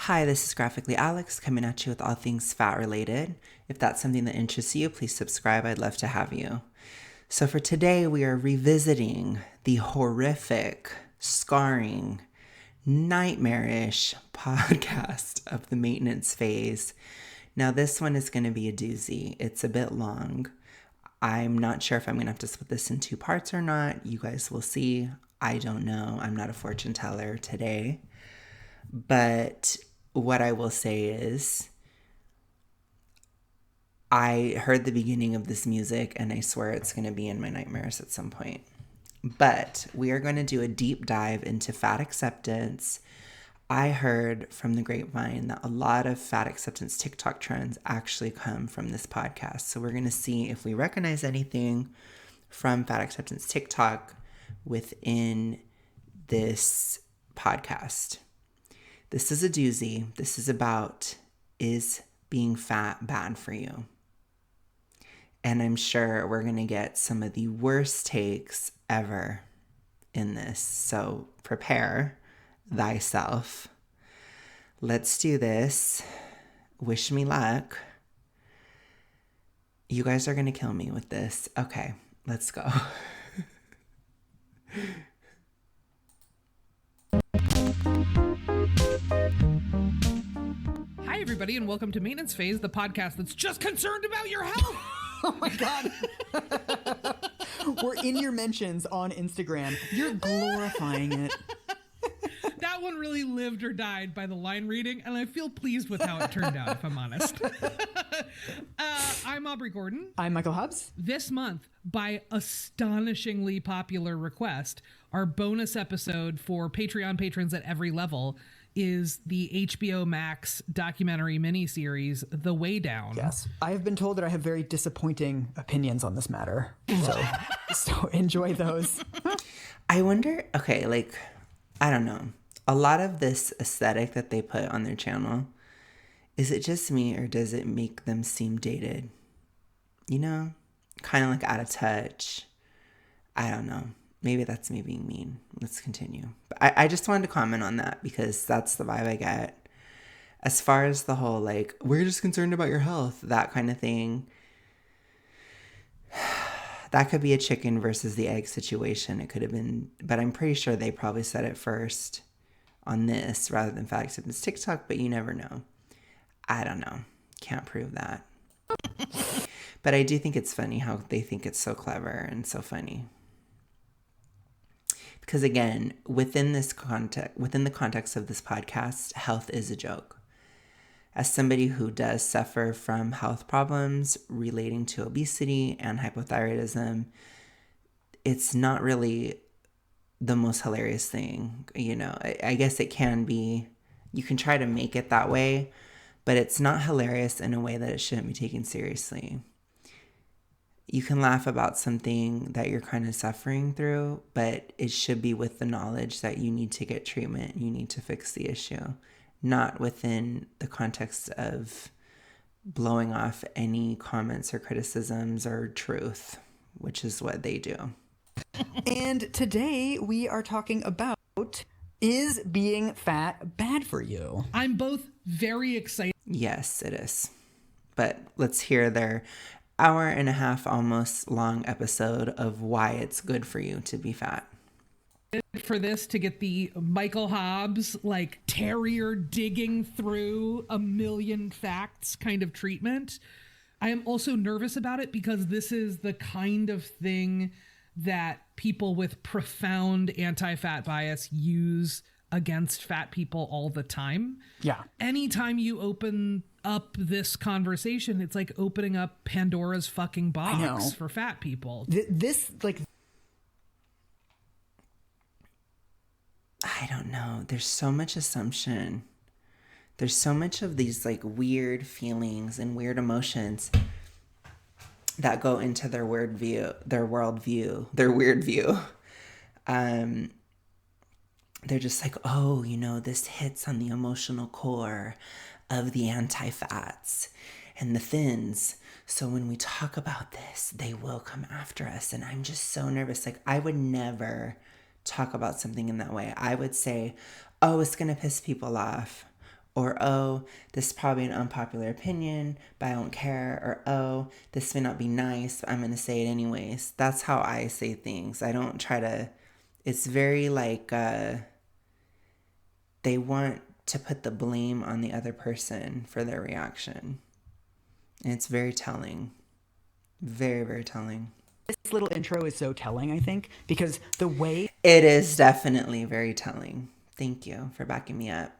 Hi, this is Graphically Alex coming at you with all things fat related. If that's something that interests you, please subscribe. I'd love to have you. So for today, we are revisiting the horrific, scarring, nightmarish podcast of the maintenance phase. Now this one is going to be a doozy. It's a bit long. I'm not sure if I'm going to have to split this in 2 parts or not. You guys will see. I don't know. I'm not a fortune teller today. But what I will say is I heard the beginning of this music and I swear it's going to be in my nightmares at some point. But we are going to do a deep dive into fat acceptance. I heard from the grapevine that a lot of fat acceptance TikTok trends actually come from this podcast. So we're going to see if we recognize anything from fat acceptance TikTok within this podcast. This is a doozy. This is about, is being fat bad for you? And I'm sure we're going to get some of the worst takes ever in this. So prepare thyself. Let's do this. Wish me luck. You guys are going to kill me with this. Okay, let's go. Hi, everybody, and welcome to Maintenance Phase, the podcast that's just concerned about your health. Oh my God. We're in your mentions on Instagram. You're glorifying it. That one really lived or died by the line reading, and I feel pleased with how it turned out, if I'm honest. I'm Aubrey Gordon. I'm Michael Hobbs. This month, by astonishingly popular request, our bonus episode for Patreon patrons at every level is the HBO Max documentary miniseries, The Way Down. Yes. I have been told that I have very disappointing opinions on this matter. So enjoy those. I wonder, okay, I don't know. A lot of this aesthetic that they put on their channel, is it just me or does it make them seem dated? You know, kind of like out of touch. I don't know. Maybe that's me being mean. Let's continue. But I just wanted to comment on that because that's the vibe I get. As far as the whole, we're just concerned about your health, that kind of thing. That could be a chicken versus the egg situation. It could have been, but I'm pretty sure they probably said it first on this rather than fat acceptance TikTok, but you never know. I don't know. Can't prove that. But I do think it's funny how they think it's so clever and so funny. Because again, within the context of this podcast, health is a joke. As somebody who does suffer from health problems relating to obesity and hypothyroidism, it's not really the most hilarious thing. You know, I guess it can be. You can try to make it that way, but it's not hilarious in a way that it shouldn't be taken seriously. You can laugh about something that you're kind of suffering through, but it should be with the knowledge that you need to get treatment, you need to fix the issue, not within the context of blowing off any comments or criticisms or truth, which is what they do. And today we are talking about, is being fat bad for you? I'm both very excited. Yes, it is. But let's hear their hour-and-a-half almost long episode of why it's good for you to be fat. For this to get the Michael Hobbs, terrier digging through a million facts kind of treatment. I am also nervous about it because this is the kind of thing that people with profound anti-fat bias use against fat people all the time. Yeah. Anytime you open up this conversation, it's like opening up Pandora's fucking box for fat people. I don't know. There's so much assumption. There's so much of these weird feelings and weird emotions that go into their worldview, their weird view. They're just this hits on the emotional core of the anti-fats and the thins. So when we talk about this, they will come after us. And I'm just so nervous. I would never talk about something in that way. I would say, oh, it's going to piss people off. Or, oh, this is probably an unpopular opinion, but I don't care. Or, oh, this may not be nice, but I'm going to say it anyways. That's how I say things. I don't try to, it's very like, they want to put the blame on the other person for their reaction. And it's very telling. Very, very telling. This little intro is so telling, I think, because the way It is definitely very telling. Thank you for backing me up.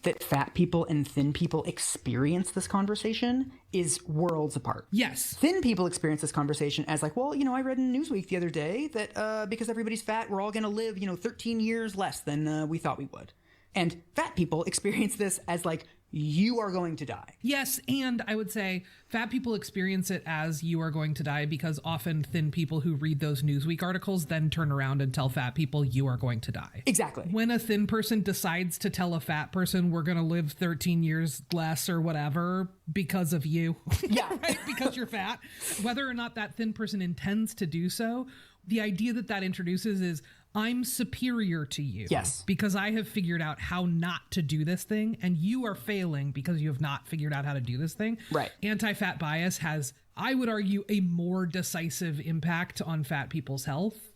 that fat people and thin people experience this conversation is worlds apart. Yes. Thin people experience this conversation as like, well, I read in Newsweek the other day that because everybody's fat, we're all going to live, 13 years less than we thought we would. And fat people experience this as like, you are going to die. Yes, and I would say fat people experience it as you are going to die because often thin people who read those Newsweek articles then turn around and tell fat people you are going to die. Exactly. When a thin person decides to tell a fat person we're going to live 13 years less or whatever because of you, Yeah. right? Because you're fat, whether or not that thin person intends to do so, the idea that introduces is I'm superior to you. Yes. Because I have figured out how not to do this thing, and you are failing because you have not figured out how to do this thing. Right. Anti-fat bias has, I would argue, a more decisive impact on fat people's health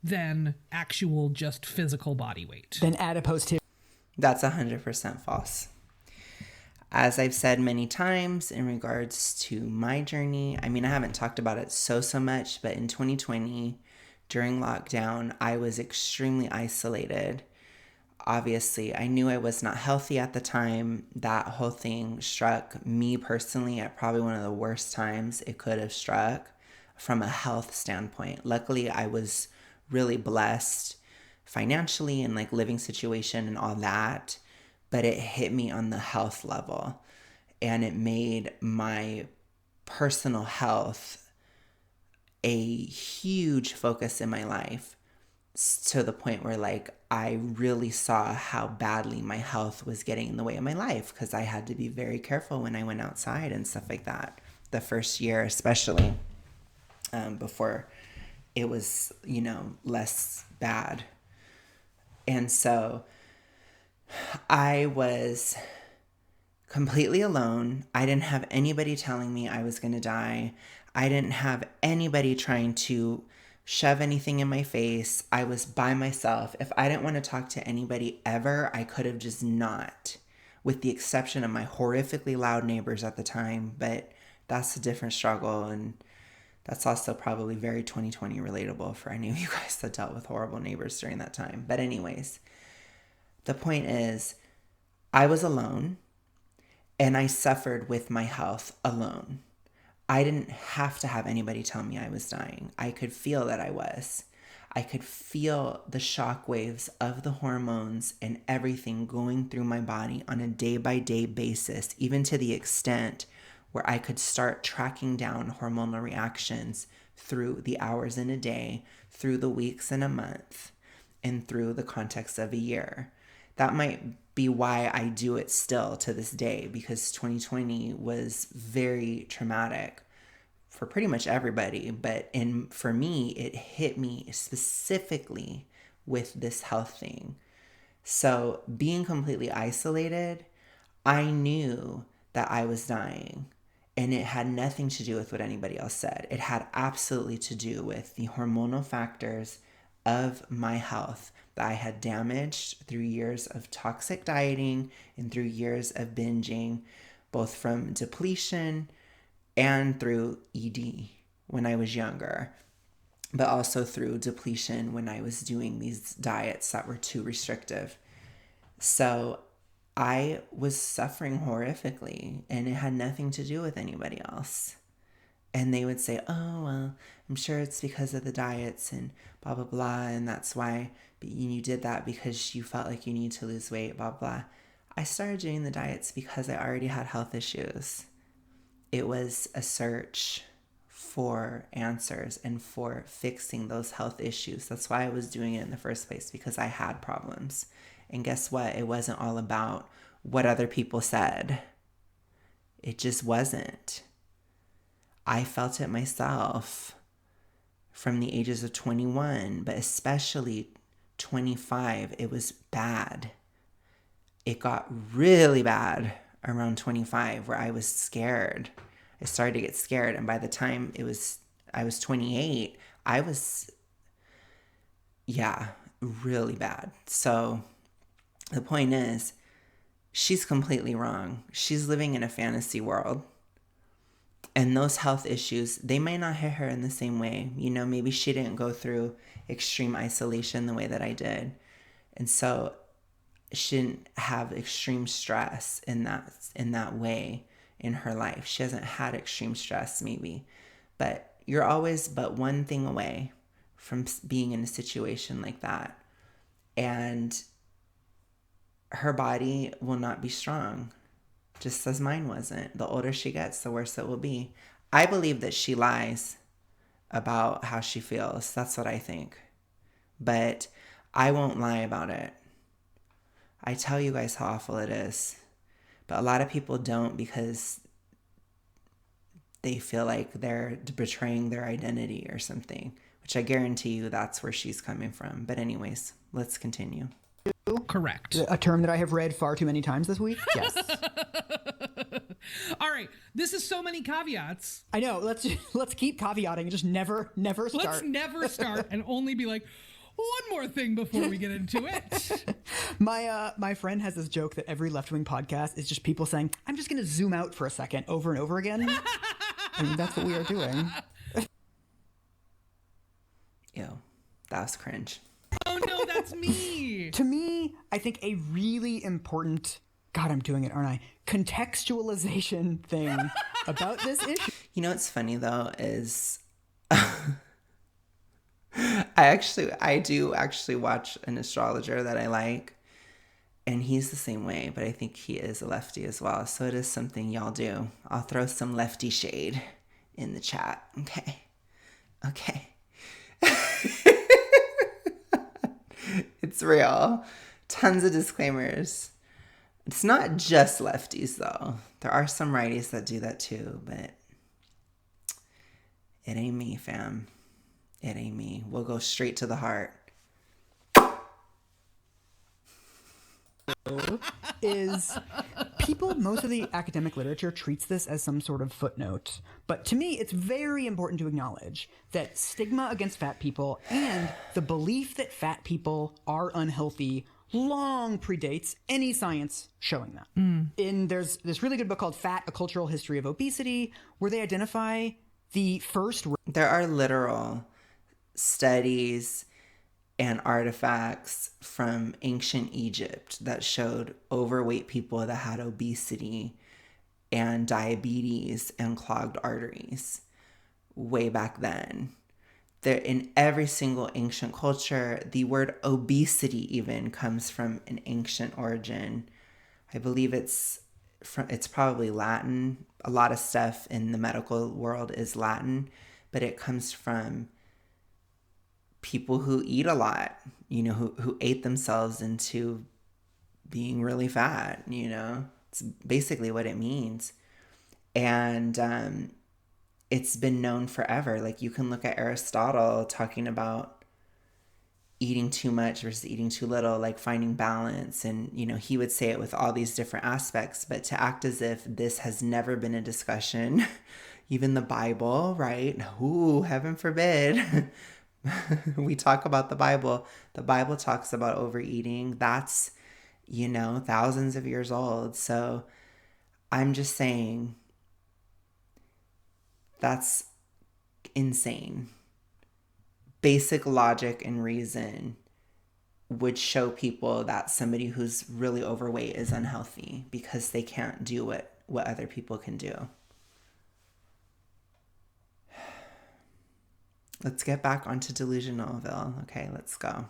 than actual just physical body weight. Then adipose tissue. That's 100% false. As I've said many times in regards to my journey, I mean, I haven't talked about it so much, but in 2020, during lockdown, I was extremely isolated. Obviously, I knew I was not healthy at the time. That whole thing struck me personally at probably one of the worst times it could have struck from a health standpoint. Luckily, I was really blessed financially and like living situation and all that, but it hit me on the health level and it made my personal health a huge focus in my life to the point where like I really saw how badly my health was getting in the way of my life because I had to be very careful when I went outside and stuff like that. The first year especially, before it was, less bad. And so I was completely alone. I didn't have anybody telling me I was going to die. I didn't have anybody trying to shove anything in my face. I was by myself. If I didn't want to talk to anybody ever, I could have just not, with the exception of my horrifically loud neighbors at the time. But that's a different struggle. And that's also probably very 2020 relatable for any of you guys that dealt with horrible neighbors during that time. But anyways, the point is, I was alone and I suffered with my health alone. I didn't have to have anybody tell me I was dying. I could feel that I was. I could feel the shock waves of the hormones and everything going through my body on a day-by-day basis, even to the extent where I could start tracking down hormonal reactions through the hours in a day, through the weeks in a month, and through the context of a year. That might be why I do it still to this day, because 2020 was very traumatic for pretty much everybody. But for me, it hit me specifically with this health thing. So being completely isolated, I knew that I was dying. And it had nothing to do with what anybody else said. It had absolutely to do with the hormonal factors of my health that I had damaged through years of toxic dieting and through years of binging, both from depletion and through ED when I was younger, but also through depletion when I was doing these diets that were too restrictive. So I was suffering horrifically and it had nothing to do with anybody else. And they would say, oh, well, I'm sure it's because of the diets and blah, blah, blah. And that's why you did that because you felt like you need to lose weight, blah, blah. I started doing the diets because I already had health issues. It was a search for answers and for fixing those health issues. That's why I was doing it in the first place, because I had problems. And guess what? It wasn't all about what other people said. It just wasn't. I felt it myself from the ages of 21, but especially 25. It was bad. it got really bad around 25 where I was scared. I started to get scared. And by the time I was 28, I was, yeah, really bad. So the point is, she's completely wrong. She's living in a fantasy world. And those health issues, they may not hit her in the same way. You know, maybe she didn't go through extreme isolation the way that I did. And so she didn't have extreme stress in that way in her life. She hasn't had extreme stress maybe. But you're always but one thing away from being in a situation like that. And her body will not be strong, just as mine wasn't. The older she gets, the worse it will be. I believe that she lies about how she feels. That's what I think. But I won't lie about it. I tell you guys how awful it is. But a lot of people don't because they feel like they're betraying their identity or something, which I guarantee you that's where she's coming from. But anyways, let's continue. Correct. A term that I have read far too many times this week. Yes. All right. This is so many caveats. I know. Let's keep caveating and just never start. Let's never start and only be like, one more thing before we get into it. My friend has this joke that every left-wing podcast is just people saying, I'm just going to zoom out for a second over and over again. I mean, that's what we are doing. Ew, that was cringe. Oh no, that's me. To me, I think a really important, God, I'm doing it, aren't I? Contextualization thing about this issue. You know what's funny though is I do actually watch an astrologer that I like, and he's the same way, but I think he is a lefty as well. So it is something y'all do. I'll throw some lefty shade in the chat. Okay. It's real. Tons of disclaimers. It's not just lefties though. There are some righties that do that too, but it ain't me, fam. It ain't me. We'll go straight to the heart. Is people, most of the academic literature treats this as some sort of footnote. But to me, it's very important to acknowledge that stigma against fat people and the belief that fat people are unhealthy long predates any science showing that. There's this really good book called Fat, A Cultural History of Obesity, where they identify the first... There are literal studies and artifacts from ancient Egypt that showed overweight people that had obesity and diabetes and clogged arteries way back then. There, in every single ancient culture, the word obesity even comes from an ancient origin. I believe it's probably Latin. A lot of stuff in the medical world is Latin, but it comes from people who eat a lot, you know, who ate themselves into being really fat, you know. It's basically what it means. And it's been known forever. Like, you can look at Aristotle talking about eating too much versus eating too little, like finding balance. And, you know, he would say it with all these different aspects, but to act as if this has never been a discussion, even the Bible, right? Ooh, heaven forbid. We talk about the Bible. The Bible talks about overeating. That's, you know, thousands of years old. So I'm just saying that's insane. Basic logic and reason would show people that somebody who's really overweight is unhealthy because they can't do what other people can do. Let's get back onto Delusionalville. Okay, let's go.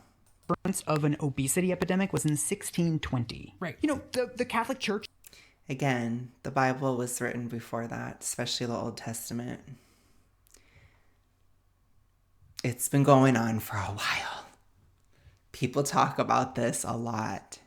Of an obesity epidemic was in 1620. Right. You know, the Catholic Church. Again, the Bible was written before that, especially the Old Testament. It's been going on for a while. People talk about this a lot.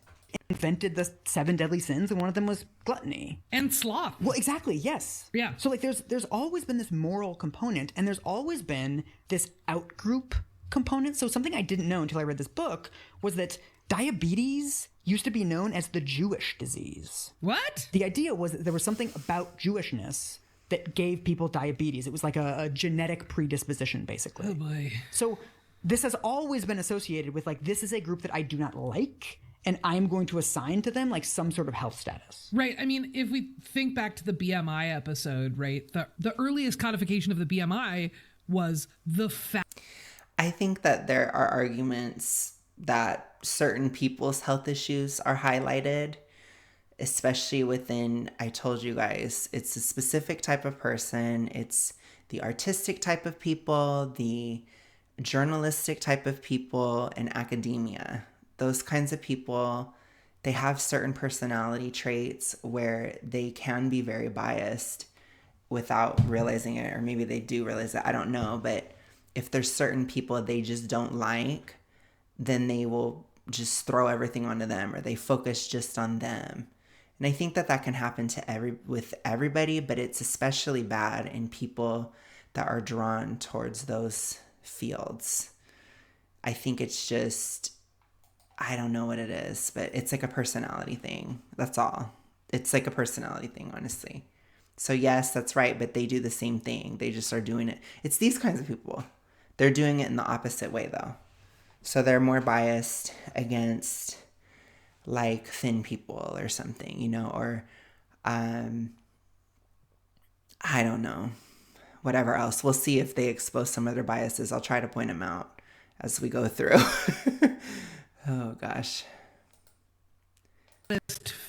Invented the 7 deadly sins, and one of them was gluttony and sloth. Well, exactly, yes. Yeah. So like there's always been this moral component, and there's always been this outgroup component. So something I didn't know until I read this book was that diabetes used to be known as the Jewish disease. What? The idea was that there was something about Jewishness that gave people diabetes. It was like a genetic predisposition, basically. Oh boy. So this has always been associated with like, this is a group that I do not like, and I'm going to assign to them like some sort of health status. Right. I mean, if we think back to the BMI episode, right, the earliest codification of the BMI was the fat. I think that there are arguments that certain people's health issues are highlighted, especially within, I told you guys, it's a specific type of person. It's the artistic type of people, the journalistic type of people, and academia. Those kinds of people, they have certain personality traits where they can be very biased without realizing it, or maybe they do realize it, I don't know. But if there's certain people they just don't like, then they will just throw everything onto them, or they focus just on them. And I think that that can happen to with everybody, but it's especially bad in people that are drawn towards those fields. I think it's just, I don't know what it is, but it's like a personality thing. That's all. It's like a personality thing, honestly. So yes, that's right, but they do the same thing. They just are doing it. It's these kinds of people. They're doing it in the opposite way, though. So they're more biased against like thin people or something, you know, or I don't know, whatever else. We'll see if they expose some of their biases. I'll try to point them out as we go through. Oh gosh.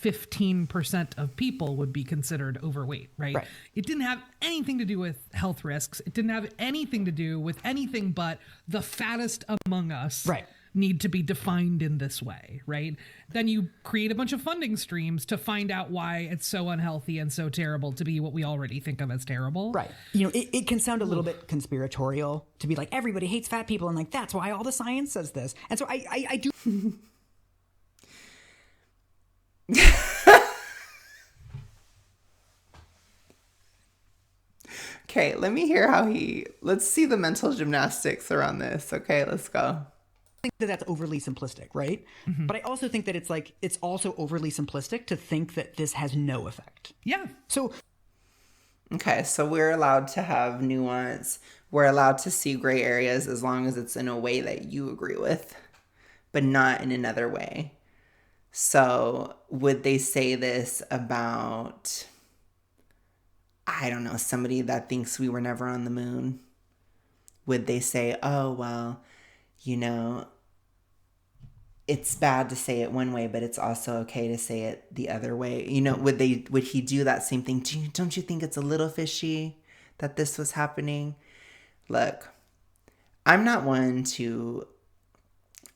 15% of people would be considered overweight, right? It didn't have anything to do with health risks. It didn't have anything to do with anything but the fattest among us need to be defined in this way, right? Then you create a bunch of funding streams to find out why it's so unhealthy and so terrible to be what we already think of as terrible. Right. You know, it can sound a little bit conspiratorial to be like, everybody hates fat people, and like, that's why all the science says this. And so I do... Okay, let me hear let's see the mental gymnastics around this. Okay, let's go. I think that that's overly simplistic, right? Mm-hmm. But I also think that it's also overly simplistic to think that this has no effect. Yeah. So. Okay, so we're allowed to have nuance. We're allowed to see gray areas as long as it's in a way that you agree with, but not in another way. So would they say this about, I don't know, somebody that thinks we were never on the moon? Would they say, oh, well, you know, it's bad to say it one way, but it's also okay to say it the other way? You know, would he do that same thing? Don't you think it's a little fishy that this was happening? Look, I'm not one to...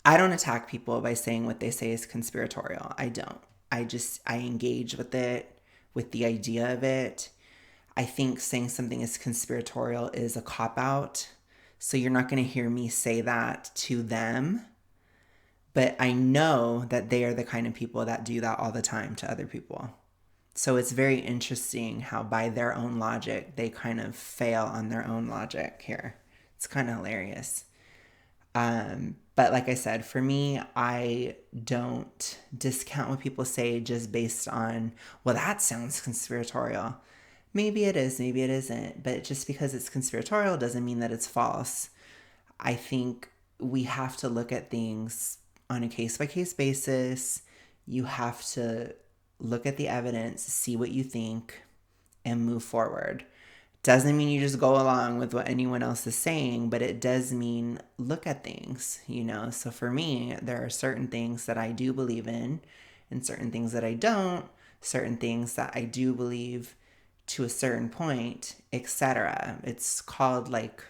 I don't attack people by saying what they say is conspiratorial. I don't. I engage with it, with the idea of it. I think saying something is conspiratorial is a cop-out. So you're not going to hear me say that to them. But I know that they are the kind of people that do that all the time to other people. So it's very interesting how by their own logic, they kind of fail on their own logic here. It's kind of hilarious. But like I said, for me, I don't discount what people say just based on, well, that sounds conspiratorial. Maybe it is, maybe it isn't. But just because it's conspiratorial doesn't mean that it's false. I think we have to look at things on a case-by-case basis. You have to look at the evidence, see what you think, and move forward. Doesn't mean you just go along with what anyone else is saying, but it does mean look at things, you know? So for me, there are certain things that I do believe in and certain things that I don't, certain things that I do believe to a certain point, etc. It's called like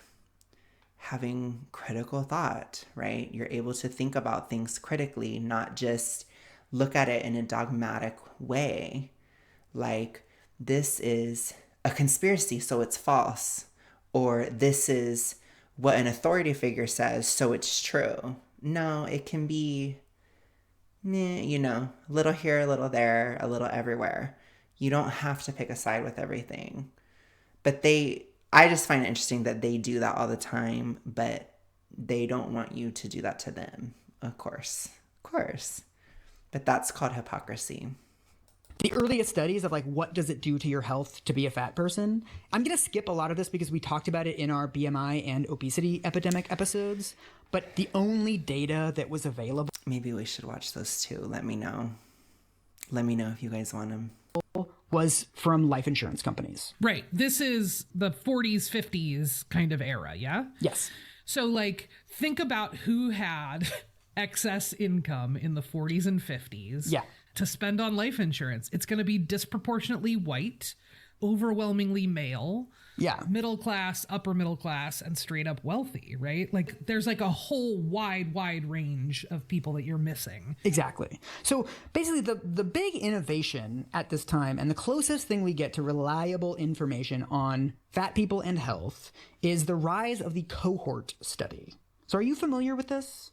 having critical thought, right? You're able to think about things critically, not just look at it in a dogmatic way. Like, this is a conspiracy, so it's false. Or this is what an authority figure says, so it's true. No, it can be, you know, a little here, a little there, a little everywhere. You don't have to pick a side with everything. But I just find it interesting that they do that all the time, but they don't want you to do that to them. Of course. course. But that's called hypocrisy. The earliest studies of like what does it do to your health to be a fat person. I'm going to skip a lot of this because we talked about it in our BMI and obesity epidemic episodes. But the only data that was available Maybe we should watch those too. Let me know. Let me know if you guys want them. was from life insurance companies. Right. This is the 40s, 50s kind of era. Yeah. Yes. So like think about who had excess income in the 40s and 50s. Yeah. To spend on life insurance. It's going to be disproportionately white, overwhelmingly male, Yeah. middle class, upper middle class, and straight up wealthy, right? Like there's like a whole wide range of people that you're missing. Exactly. So basically the big innovation at this time and the closest thing we get to reliable information on fat people and health is the rise of the cohort study. So are you familiar with this?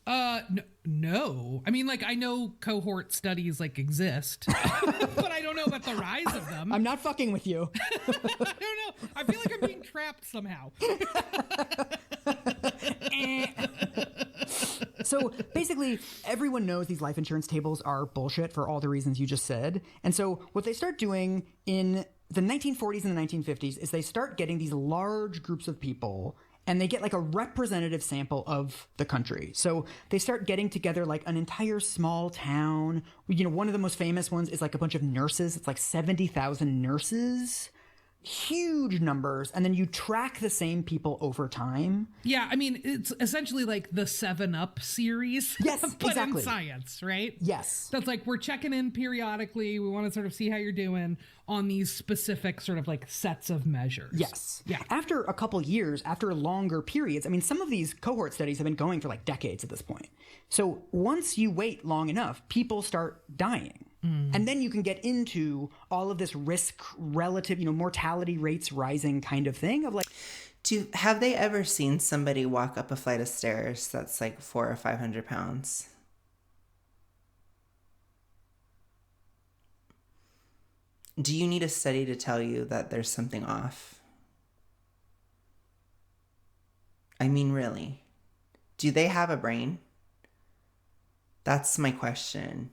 No. I mean, like, I know cohort studies like exist, but I don't know about the rise of them. I'm not fucking with you. I don't know. I feel like I'm being trapped somehow. So basically, everyone knows these life insurance tables are bullshit for all the reasons you just said. And so what they start doing in the 1940s and the 1950s is they start getting these large groups of people and they get like a representative sample of the country. So they start getting together like an entire small town. You know, one of the most famous ones is like a bunch of nurses. It's like 70,000 nurses. Huge numbers. And then you track the same people over time. Yeah, I mean, it's essentially like the 7-Up series. Yes, but exactly. in science, right? Yes. That's like we're checking in periodically. We want to sort of see how you're doing on these specific sort of like sets of measures. Yes. Yeah. After a couple years, after longer periods, I mean, some of these cohort studies have been going for like decades at this point. So once you wait long enough, people start dying. And then you can get into all of this risk relative, you know, mortality rates rising kind of thing of like. Have they ever seen somebody walk up a flight of stairs that's like 400 or 500 pounds? Do you need a study to tell you that there's something off? I mean, really? Do they have a brain? That's my question.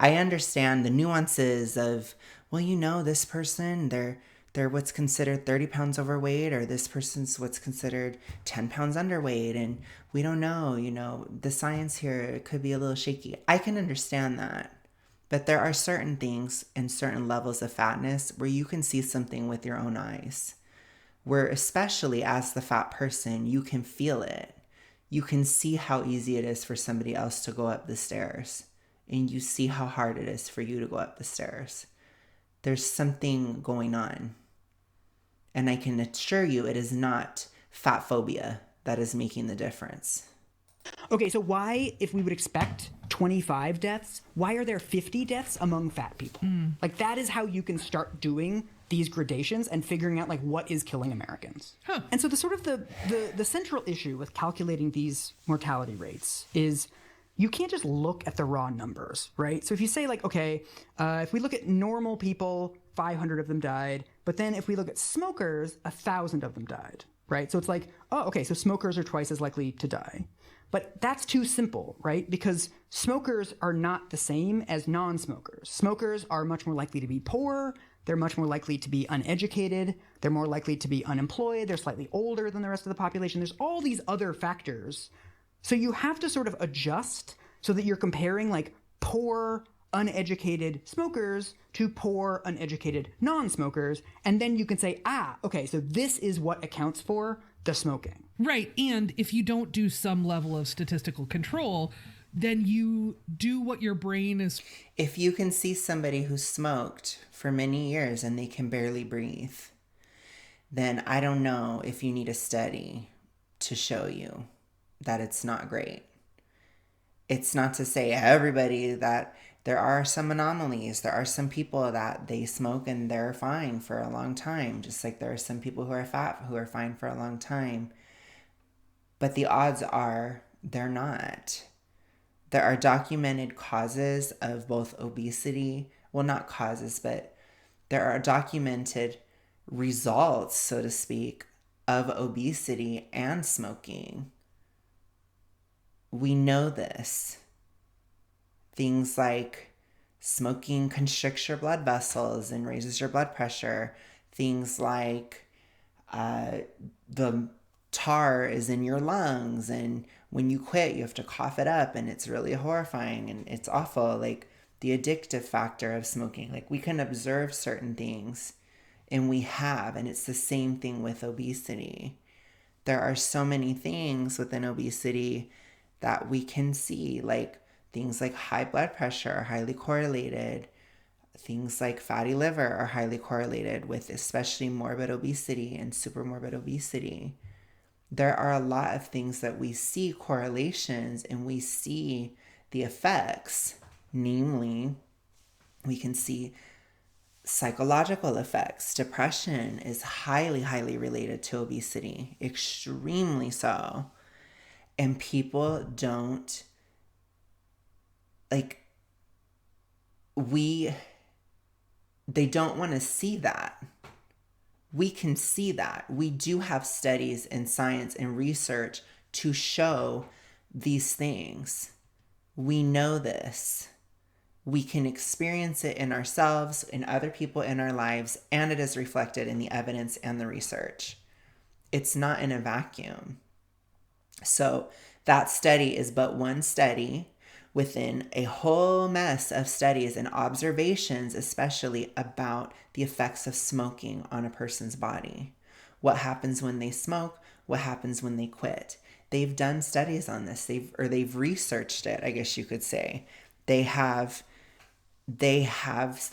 I understand the nuances of, well, you know, this person, they're what's considered 30 pounds overweight, or this person's what's considered 10 pounds underweight, and we don't know, you know, the science here, it could be a little shaky. I can understand that. But there are certain things and certain levels of fatness where you can see something with your own eyes, where especially as the fat person, you can feel it. You can see how easy it is for somebody else to go up the stairs. And you see how hard it is for you to go up the stairs. There's something going on. And I can assure you it is not fat phobia that is making the difference. Okay, so why, if we would expect 25 deaths, why are there 50 deaths among fat people? Like that is how you can start doing these gradations and figuring out like what is killing Americans. Huh. And so the sort of the central issue with calculating these mortality rates is you can't just look at the raw numbers, right? So if you say like, okay, if we look at normal people, 500 of them died, but then if we look at smokers, 1,000 of them died, right? So it's like, oh, okay, so smokers are twice as likely to die. But that's too simple, right? Because smokers are not the same as non-smokers. Smokers are much more likely to be poor. They're much more likely to be uneducated. They're more likely to be unemployed. They're slightly older than the rest of the population. There's all these other factors. So you have to sort of adjust so that you're comparing like poor, uneducated smokers to poor, uneducated non-smokers. And then you can say, okay, so this is what accounts for the smoking. Right. And if you don't do some level of statistical control, then you do what your brain is. If you can see somebody who smoked for many years and they can barely breathe, then I don't know if you need a study to show you that it's not great. It's not to say everybody that there are some anomalies. There are some people that they smoke and they're fine for a long time, just like there are some people who are fat who are fine for a long time. But the odds are they're not. There are documented causes of both obesity. Well, not causes, but there are documented results, so to speak, of obesity and smoking. We know this. things like smoking constricts your blood vessels and raises your blood pressure. Things like the tar is in your lungs, and when you quit, you have to cough it up, and it's really horrifying and it's awful. Like the addictive factor of smoking. Like we can observe certain things, and we have, and it's the same thing with obesity. There are so many things within obesity that we can see, like things like high blood pressure are highly correlated. Things like fatty liver are highly correlated with especially morbid obesity and supermorbid obesity. There are a lot of things that we see correlations and we see the effects. Namely, we can see psychological effects. Depression is highly, highly related to obesity, extremely so. And people don't, like, they don't want to see that. We can see that. We do have studies and science and research to show these things. We know this. We can experience it in ourselves, in other people in our lives, and it is reflected in the evidence and the research. It's not in a vacuum. So that study is but one study within a whole mess of studies and observations, especially about the effects of smoking on a person's body. What happens when they smoke? What happens when they quit? They've done studies on this. They've researched it, I guess you could say. They have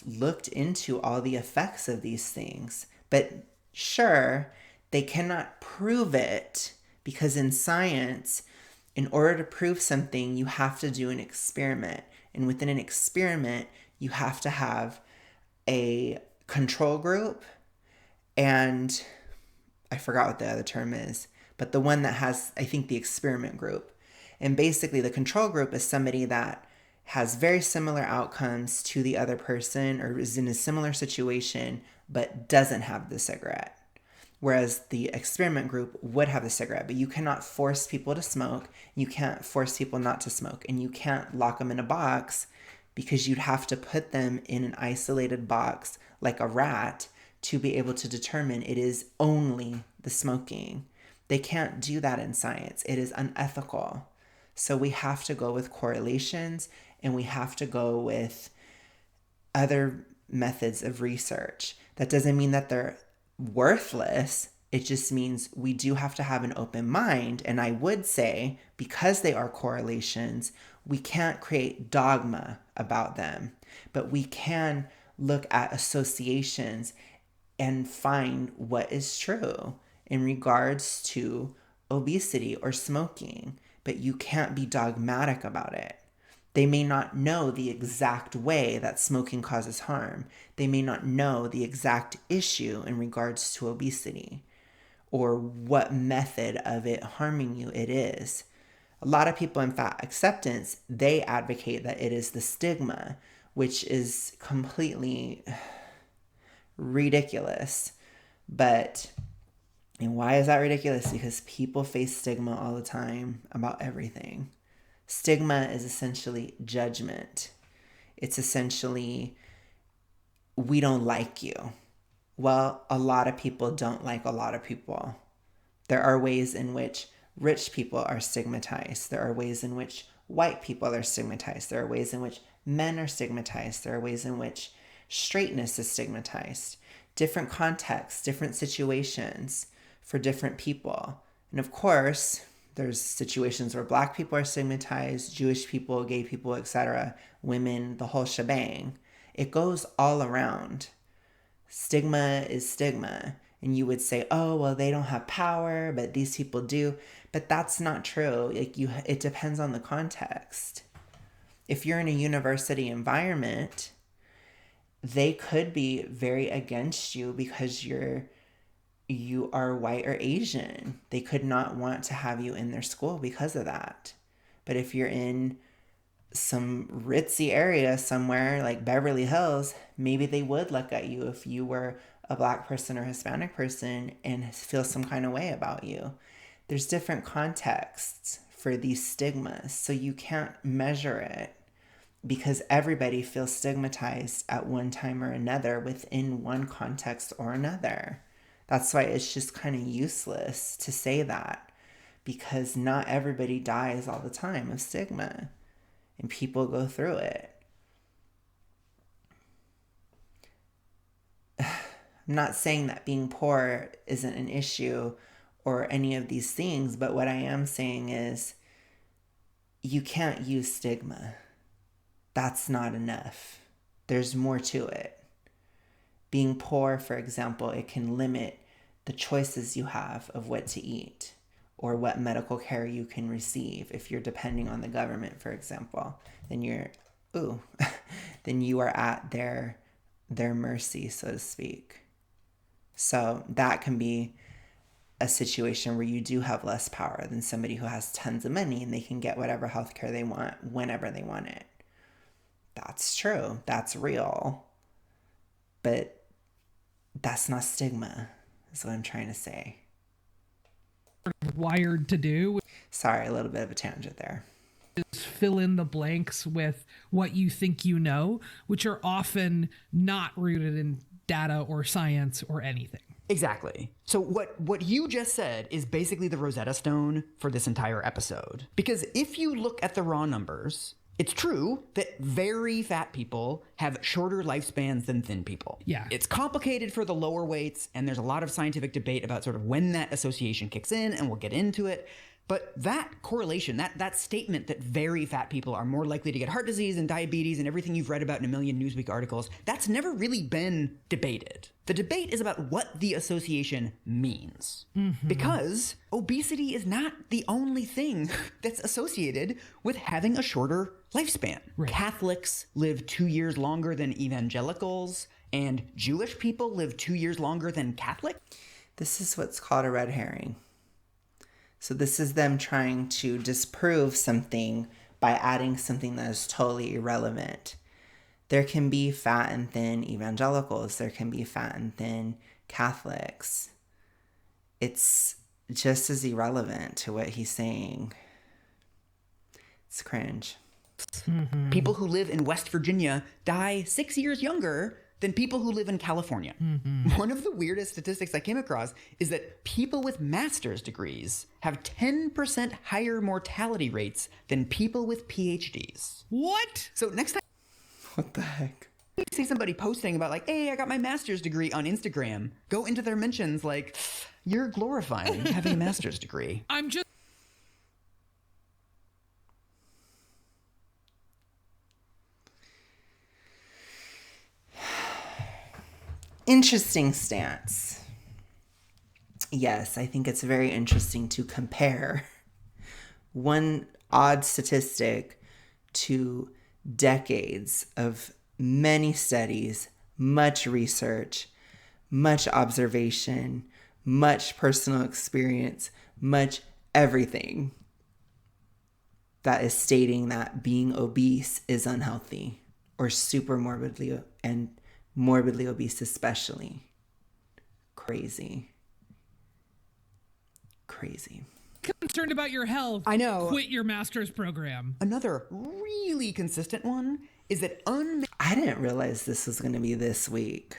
looked into all the effects of these things. But sure, they cannot prove it, because in science, in order to prove something, you have to do an experiment. And within an experiment, you have to have a control group, and I forgot what the other term is, but the one that has, I think, the experiment group. And basically the control group is somebody that has very similar outcomes to the other person or is in a similar situation but doesn't have the cigarette. Whereas the experiment group would have the cigarette, but you cannot force people to smoke. You can't force people not to smoke, and you can't lock them in a box, because you'd have to put them in an isolated box like a rat to be able to determine it is only the smoking. They can't do that in science. It is unethical. So we have to go with correlations, and we have to go with other methods of research. That doesn't mean that they're worthless. It just means we do have to have an open mind. And I would say, because they are correlations, we can't create dogma about them, but we can look at associations and find what is true in regards to obesity or smoking. But you can't be dogmatic about it. They may not know the exact way that smoking causes harm. They may not know the exact issue in regards to obesity or what method of it harming you it is. A lot of people in fat acceptance, they advocate that it is the stigma, which is completely ridiculous. And why is that ridiculous? Because people face stigma all the time about everything. Stigma is essentially judgment. It's essentially, we don't like you. Well, a lot of people don't like a lot of people. There are ways in which rich people are stigmatized. There are ways in which white people are stigmatized. There are ways in which men are stigmatized. There are ways in which straightness is stigmatized. Different contexts, different situations for different people. And of course, there's situations where Black people are stigmatized, Jewish people, gay people, etc., women, the whole shebang. It goes all around. Stigma is stigma. And you would say, oh, well, they don't have power, but these people do. But that's not true. It depends on the context. If you're in a university environment, they could be very against you because you are white or Asian. They could not want to have you in their school because of that. But if you're in some ritzy area somewhere like Beverly Hills, maybe they would look at you if you were a Black person or Hispanic person and feel some kind of way about you. There's different contexts for these stigmas, so you can't measure it. because everybody feels stigmatized at one time or another within one context or another. That's why it's just kind of useless to say that, because not everybody dies all the time of stigma, and people go through it. I'm not saying that being poor isn't an issue or any of these things, but what I am saying is you can't use stigma. That's not enough. There's more to it. Being poor, for example, it can limit the choices you have of what to eat or what medical care you can receive. If you're depending on the government, for example, then then you are at their mercy, so to speak. So that can be a situation where you do have less power than somebody who has tons of money and they can get whatever healthcare they want whenever they want it. That's true. That's real. But that's not stigma, is what I'm trying to say. Wired to do. Sorry, a little bit of a tangent there. Is fill in the blanks with what you think you know, which are often not rooted in data or science or anything. Exactly. So what you just said is basically the Rosetta Stone for this entire episode. Because if you look at the raw numbers, it's true that very fat people have shorter lifespans than thin people. Yeah. It's complicated for the lower weights, and there's a lot of scientific debate about sort of when that association kicks in, and we'll get into it. But that correlation, that statement that very fat people are more likely to get heart disease and diabetes and everything you've read about in a million Newsweek articles, that's never really been debated. The debate is about what the association means. Mm-hmm. Because obesity is not the only thing that's associated with having a shorter lifespan. Right. Catholics live 2 years longer than evangelicals, and Jewish people live 2 years longer than Catholics. This is what's called a red herring. So this is them trying to disprove something by adding something that is totally irrelevant. There can be fat and thin evangelicals. There can be fat and thin Catholics. It's just as irrelevant to what he's saying. It's cringe. Mm-hmm. People who live in West Virginia die 6 years younger than people who live in California. Mm-hmm. One of the weirdest statistics I came across is that people with master's degrees have 10% higher mortality rates than people with PhDs. What? So next time... What the heck? You see somebody posting about like, hey, I got my master's degree on Instagram. Go into their mentions like, you're glorifying having a master's degree. I'm just... Interesting stance. Yes, I think it's very interesting to compare one odd statistic to decades of many studies, much research, much observation, much personal experience, much everything that is stating that being obese is unhealthy or super morbidly and morbidly obese especially. Crazy. Concerned about your health. I know. Quit your master's program. Another really consistent one is that I didn't realize this was going to be this week.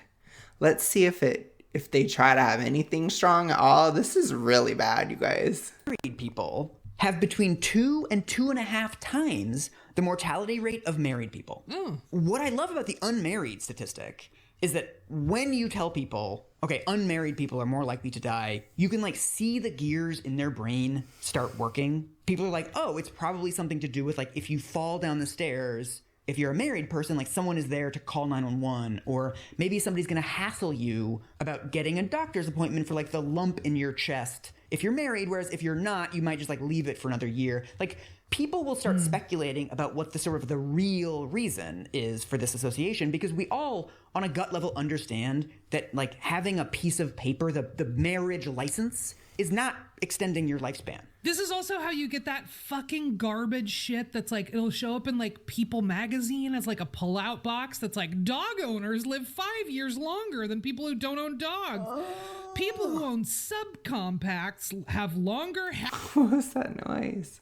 Let's see if they try to have anything strong at all. This is really bad, you guys. Married people have between 2 and 2.5 times the mortality rate of married people. What I love about the unmarried statistic is that when you tell people, okay, unmarried people are more likely to die, you can like see the gears in their brain start working. People are like, oh, it's probably something to do with like if you fall down the stairs, if you're a married person, like someone is there to call 911, or maybe somebody's going to hassle you about getting a doctor's appointment for like the lump in your chest if you're married, whereas if you're not, you might just like leave it for another year. Like people will start speculating about what the sort of the real reason is for this association, because we all on a gut level understand that like having a piece of paper, the marriage license, is not extending your lifespan. This is also how you get that fucking garbage shit that's like, it'll show up in like People magazine as like a pull-out box that's like, dog owners live 5 years longer than people who don't own dogs. People who own subcompacts have longer... What was that noise?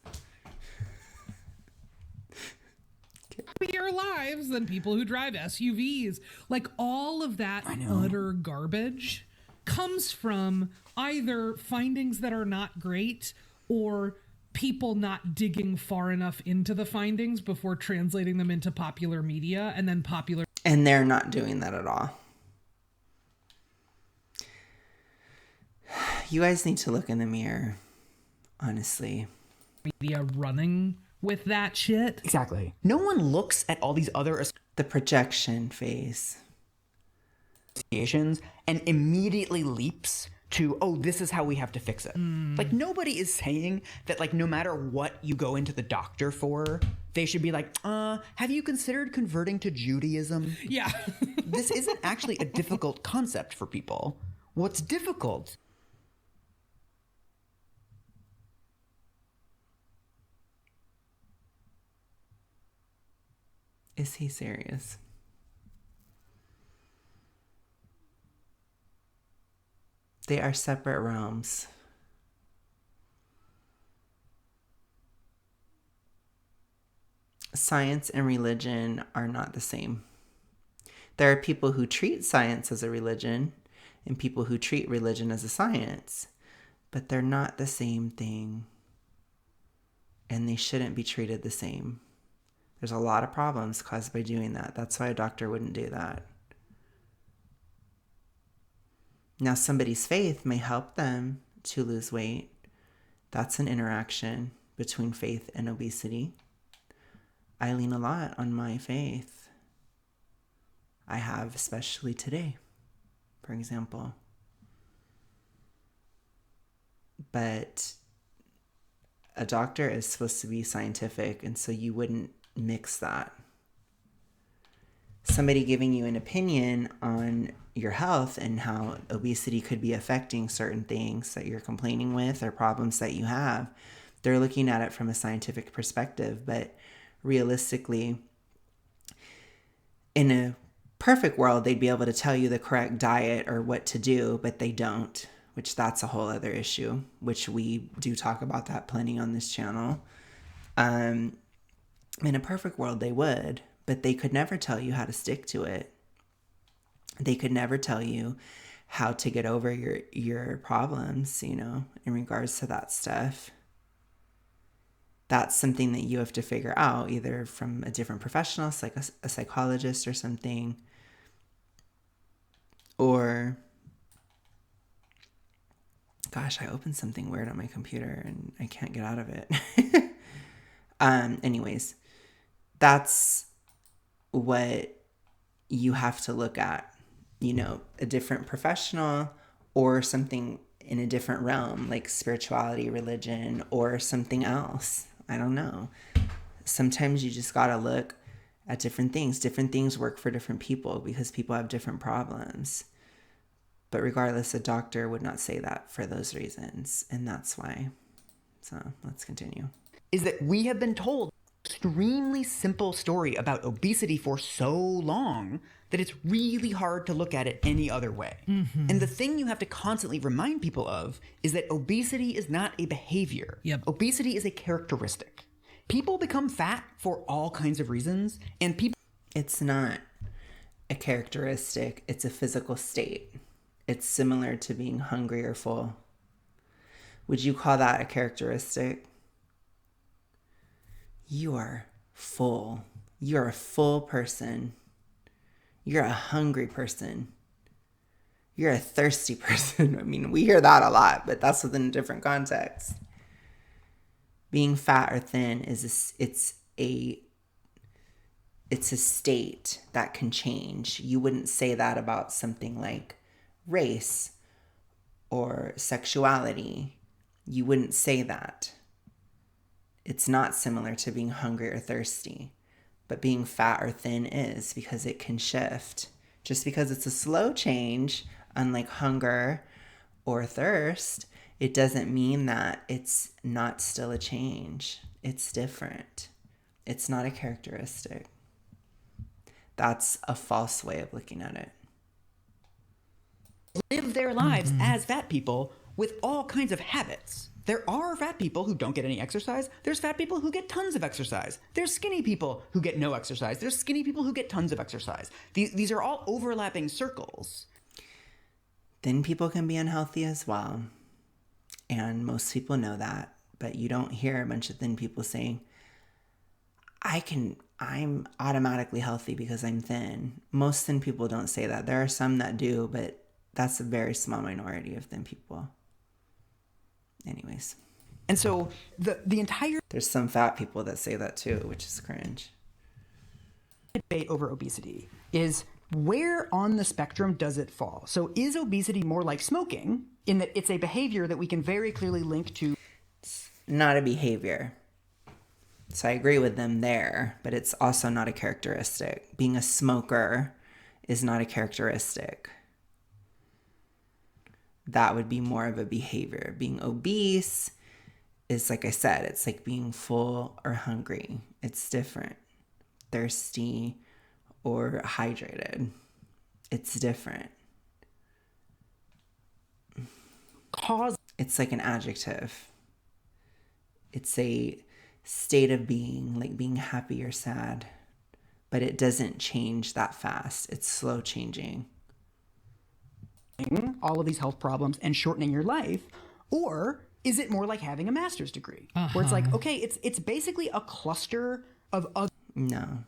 happier lives than people who drive SUVs. Like all of that utter garbage comes from either findings that are not great or people not digging far enough into the findings before translating them into popular media, and then popular. And they're not doing that at all. You guys need to look in the mirror, honestly. Media running with that shit. Exactly. No one looks at all these other The projection phase. associations and immediately leaps to, oh, this is how we have to fix it. Like, nobody is saying that, like, no matter what you go into the doctor for, they should be like, have you considered converting to Judaism? Yeah. This isn't actually a difficult concept for people. What's difficult Is he serious? They are separate realms. Science and religion are not the same. There are people who treat science as a religion and people who treat religion as a science, but they're not the same thing. And they shouldn't be treated the same. There's a lot of problems caused by doing that. That's why a doctor wouldn't do that. Now, somebody's faith may help them to lose weight. That's an interaction between faith and obesity. I lean a lot on my faith. I have, especially today, for example. But a doctor is supposed to be scientific, and so you wouldn't mix that. Somebody giving you an opinion on your health and how obesity could be affecting certain things that you're complaining with or problems that you have, they're looking at it from a scientific perspective. But realistically, in a perfect world, they'd be able to tell you the correct diet or what to do, but they don't, which that's a whole other issue, which we do talk about that plenty on this channel. In a perfect world, they would, but they could never tell you how to stick to it. They could never tell you how to get over your problems, you know, in regards to that stuff. That's something that you have to figure out either from a different professional, like a psychologist or something, or, gosh, I opened something weird on my computer and I can't get out of it. Anyways, that's what you have to look at, you know, a different professional or something in a different realm like spirituality, religion, or something else. I don't know. Sometimes you just got to look at different things. Different things work for different people because people have different problems. But regardless, a doctor would not say that for those reasons. And that's why. So let's continue. is that we have been told an extremely simple story about obesity for so long that it's really hard to look at it any other way. And the thing you have to constantly remind people of is that obesity is not a behavior. Obesity is a characteristic. People become fat for all kinds of reasons, and people... It's not a characteristic. It's a physical state. It's similar to being hungry or full. Would you call that a characteristic? You are full. You're a full person. You're a hungry person. You're a thirsty person. I mean, we hear that a lot, but that's within a different context. Being fat or thin is it's a state that can change. You wouldn't say that about something like race or sexuality. You wouldn't say that. It's not similar to being hungry or thirsty. But being fat or thin is, because it can shift. Just because it's a slow change, unlike hunger or thirst, it doesn't mean that it's not still a change. It's different. It's not a characteristic. That's a false way of looking at it. live their lives as fat people with all kinds of habits. There are fat people who don't get any exercise. There's fat people who get tons of exercise. There's skinny people who get no exercise. There's skinny people who get tons of exercise. These are all overlapping circles. Thin people can be unhealthy as well. And most people know that. But you don't hear a bunch of thin people saying, I'm automatically healthy because I'm thin. Most thin people don't say that. There are some that do, but that's a very small minority of thin people. Anyways. And so the entire There's some fat people that say that too, which is cringe. debate over obesity is, where on the spectrum does it fall? So is obesity more like smoking in that it's a behavior that we can very clearly link to? Not a behavior. So I agree with them there, but it's also not a characteristic. Being a smoker is not a characteristic. That would be more of a behavior. Being obese is, like I said, it's like being full or hungry. It's different. Thirsty or hydrated. It's different. It's like an adjective. It's a state of being, like being happy or sad. But it doesn't change that fast. It's slow changing. All of these health problems and shortening your life? Or is it more like having a master's degree? Where it's like, okay, it's basically a cluster of other... No.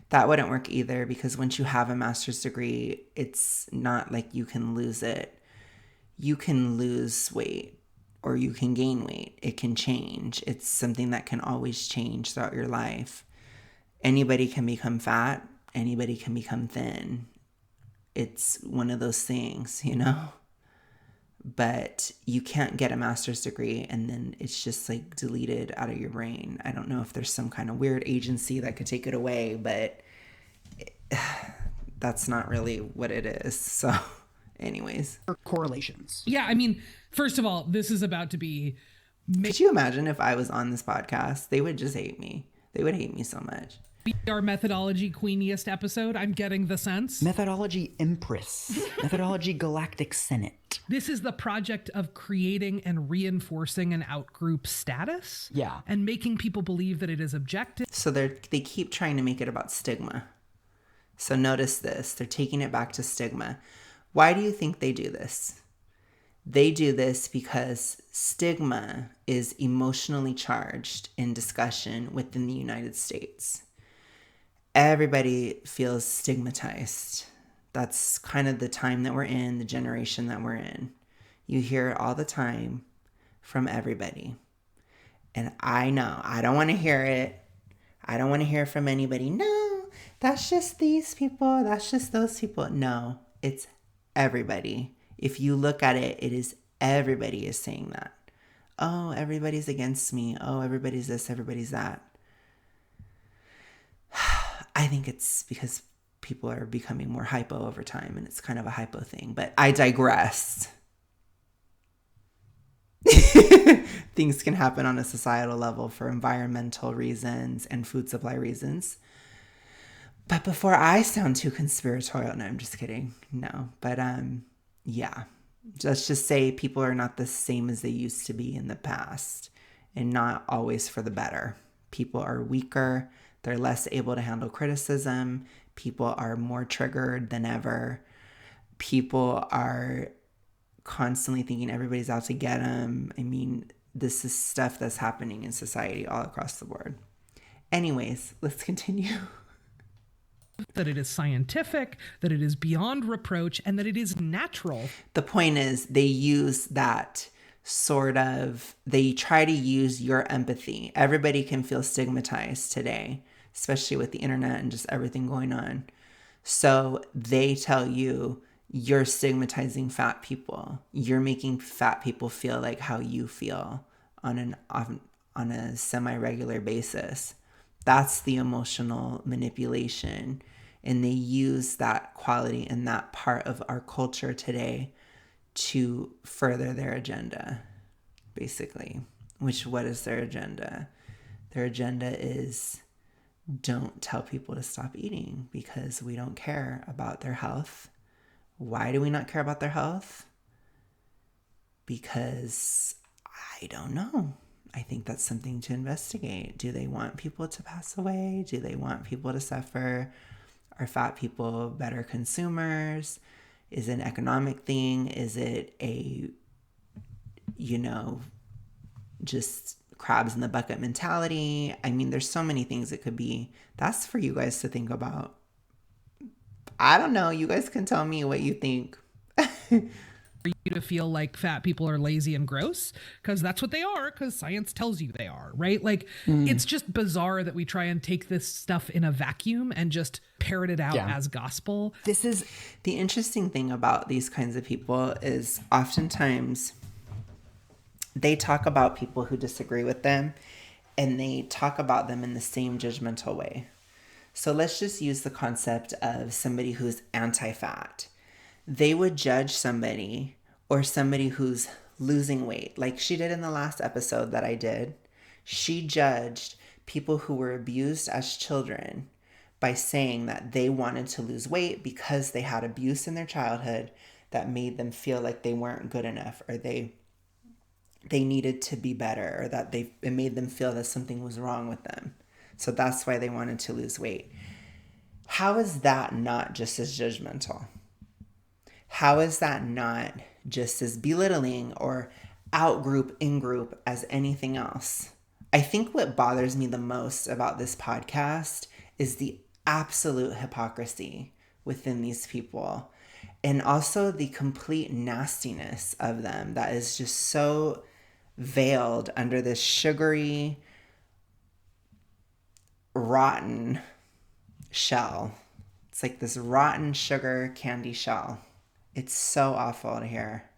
That wouldn't work either, because once you have a master's degree, it's not like you can lose it. You can lose weight or you can gain weight. It can change. It's something that can always change throughout your life. Anybody can become fat. Anybody can become thin. It's one of those things, you know? But you can't get a master's degree and then it's just like deleted out of your brain. I don't know if there's some kind of weird agency that could take it away, but that's not really what it is. So anyways. correlations. Yeah, I mean, first of all, this is about to be... Could you imagine if I was on this podcast? They would just hate me. They would hate me so much. our Methodology Queeniest episode. I'm getting the sense. Methodology Empress. Methodology Galactic Senate. This is the project of creating and reinforcing an outgroup status. Yeah. And making people believe that it is objective. So they keep trying to make it about stigma. So notice this. They're taking it back to stigma. Why do you think they do this? They do this because stigma is emotionally charged in discussion within the United States. Everybody feels stigmatized. That's kind of the time that we're in, the generation that we're in. You hear it all the time from everybody. And I know, I don't want to hear it. I don't want to hear from anybody. No, that's just these people. That's just those people. No, it's everybody. If you look at it, it is everybody is saying that. Oh, everybody's against me. Oh, everybody's this, everybody's that. I think it's because people are becoming more hypo over time, and it's kind of a hypo thing. But I digress. Things can happen on a societal level for environmental reasons and food supply reasons. But before I sound too conspiratorial, no, I'm just kidding. No, but yeah. Let's just say people are not the same as they used to be in the past, and not always for the better. People are weaker. They're less able to handle criticism. People are more triggered than ever. People are constantly thinking everybody's out to get them. I mean, this is stuff that's happening in society all across the board. Anyways, let's continue. That it is scientific, that it is beyond reproach, and that it is natural. The point is they use that they try to use your empathy. Everybody can feel stigmatized today, especially with the internet and just everything going on. So they tell you you're stigmatizing fat people. You're making fat people feel like how you feel on a semi-regular basis. That's the emotional manipulation. And they use that quality and that part of our culture today to further their agenda, basically. What is their agenda? Their agenda is don't tell people to stop eating because we don't care about their health. Why do we not care about their health? Because I don't know. I think that's something to investigate. Do they want people to pass away? Do they want people to suffer? Are fat people better consumers? Is it an economic thing? Is it a, just crabs in the bucket mentality? I mean, there's so many things it could be. That's for you guys to think about. I don't know. You guys can tell me what you think. For you to feel like fat people are lazy and gross, because that's what they are, because science tells you they are, right? Like, it's just bizarre that we try and take this stuff in a vacuum and just parrot it out as gospel. This is the interesting thing about these kinds of people is oftentimes they talk about people who disagree with them, and they talk about them in the same judgmental way. So let's just use the concept of somebody who's anti-fat. They would judge somebody or somebody who's losing weight, like she did in the last episode that I did. She judged people who were abused as children by saying that they wanted to lose weight because they had abuse in their childhood that made them feel like they weren't good enough, or they needed to be better, or that it made them feel that something was wrong with them. So that's why they wanted to lose weight. How is that not just as judgmental? How is that not just as belittling or out-group, in-group as anything else? I think what bothers me the most about this podcast is the absolute hypocrisy within these people, and also the complete nastiness of them that is just so veiled under this sugary, rotten shell. It's like this rotten sugar candy shell. It's so awful to hear.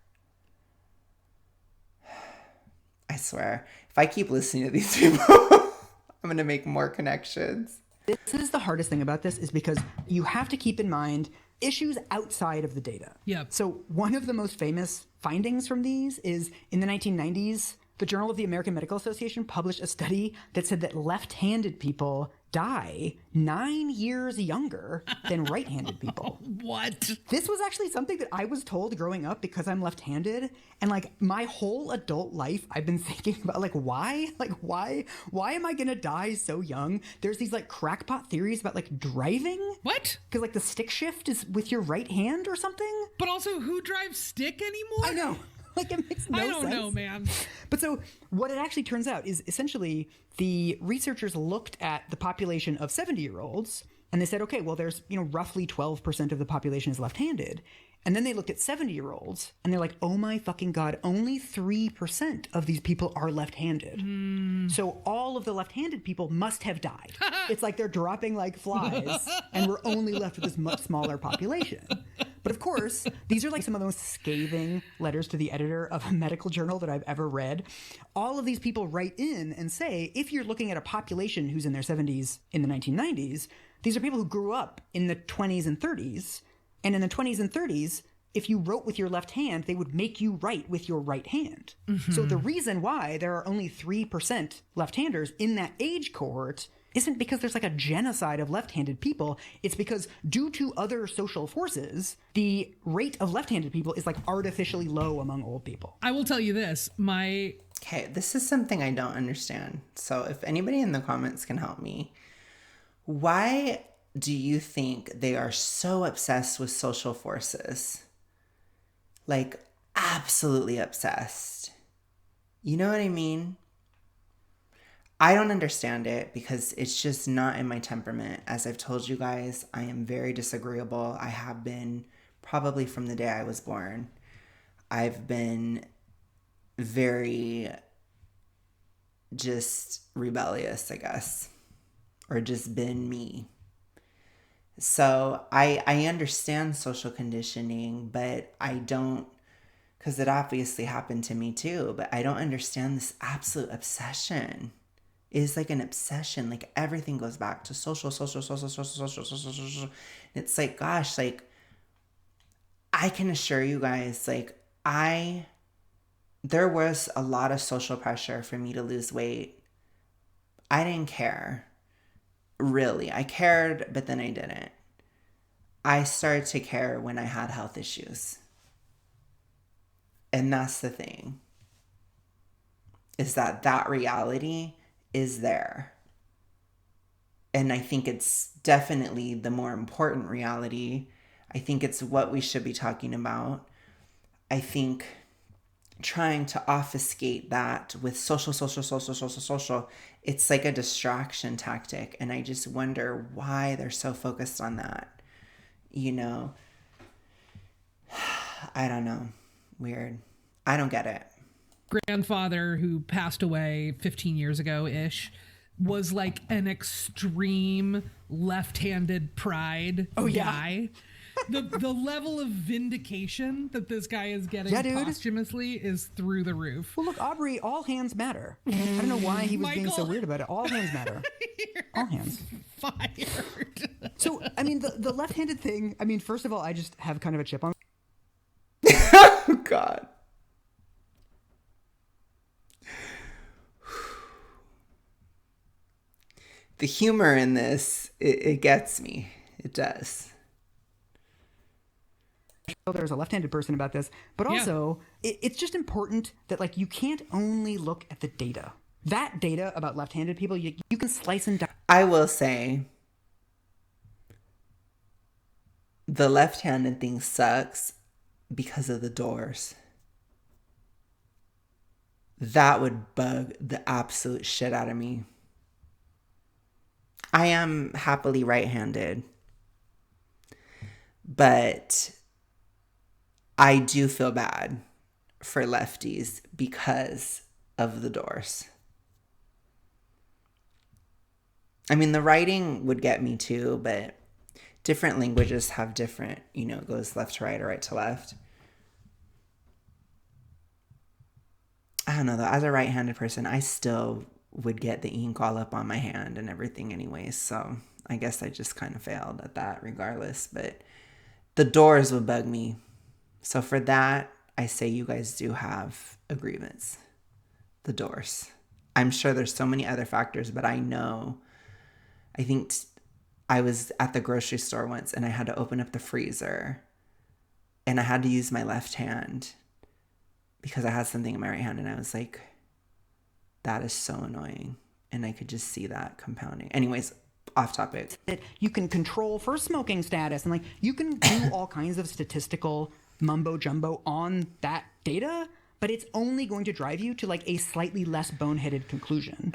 I swear, if I keep listening to these people, I'm going to make more connections. This is the hardest thing about this, is because you have to keep in mind issues outside of the data. Yeah. So one of the most famous findings from these is in the 1990s, the Journal of the American Medical Association published a study that said that left-handed people die 9 years younger than right-handed people. What? This was actually something that I was told growing up because I'm left-handed, and like my whole adult life I've been thinking about why am I gonna die so young? There's these like crackpot theories about like driving. What? Because like the stick shift is with your right hand or something. But also, who drives stick anymore? I know. Like, it makes no sense. I don't know, man. But so what it actually turns out is essentially the researchers looked at the population of 70-year-olds and they said, okay, well, there's, roughly 12% of the population is left-handed. And then they looked at 70-year-olds and they're like, oh my fucking God, only 3% of these people are left-handed. So all of the left-handed people must have died. It's like they're dropping like flies and we're only left with this much smaller population. But of course, these are like some of the most scathing letters to the editor of a medical journal that I've ever read. All of these people write in and say, if you're looking at a population who's in their 70s in the 1990s, these are people who grew up in the 20s and 30s. And in the 20s and 30s, if you wrote with your left hand, they would make you write with your right hand. So the reason why there are only 3% left-handers in that age cohort isn't because there's like a genocide of left-handed people. It's because due to other social forces, the rate of left-handed people is like artificially low among old people. I will tell you this, Okay, this is something I don't understand. So if anybody in the comments can help me, why do you think they are so obsessed with social forces? Like, absolutely obsessed. You know what I mean? I don't understand it because it's just not in my temperament. As I've told you guys, I am very disagreeable. I have been probably from the day I was born. I've been very just rebellious, I guess, or just been me. So I understand social conditioning, but I don't, because it obviously happened to me too, but I don't understand this absolute obsession. It is like an obsession. Like everything goes back to social. It's like, gosh, like I can assure you guys, like there was a lot of social pressure for me to lose weight. I didn't care. Really, I cared, but then I didn't. I started to care when I had health issues. And that's the thing. is that that reality is there. And I think it's definitely the more important reality. I think it's what we should be talking about. I think trying to obfuscate that with social, it's like a distraction tactic. And I just wonder why they're so focused on that. You know, I don't know. Weird. I don't get it. Grandfather, who passed away 15 years ago ish, was like an extreme left-handed pride guy. The level of vindication that this guy is getting posthumously is through the roof. Well, look, Aubrey, all hands matter. I don't know why he was being so weird about it. All hands matter. All hands. Fired. So, I mean, the left-handed thing, I mean, first of all, I just have kind of a chip on. Oh, God. The humor in this, it gets me. It does. There's a left-handed person about this, but also it's just important that like you can't only look at the data. That data about left-handed people, you can slice and dice. I will say the left-handed thing sucks because of the doors. That would bug the absolute shit out of me. I am happily right-handed, but I do feel bad for lefties because of the doors. I mean, the writing would get me too, but different languages have different, it goes left to right or right to left. I don't know though, as a right-handed person, I still would get the ink all up on my hand and everything anyways, so I guess I just kind of failed at that regardless, but the doors would bug me. So for that, I say you guys do have a grievance. The doors. I'm sure there's so many other factors, but I think I was at the grocery store once and I had to open up the freezer and I had to use my left hand because I had something in my right hand and I was like, that is so annoying. And I could just see that compounding. Anyways, off topic. You can control for smoking status and like you can do all kinds of statistical mumbo jumbo on that data, but it's only going to drive you to like a slightly less boneheaded conclusion.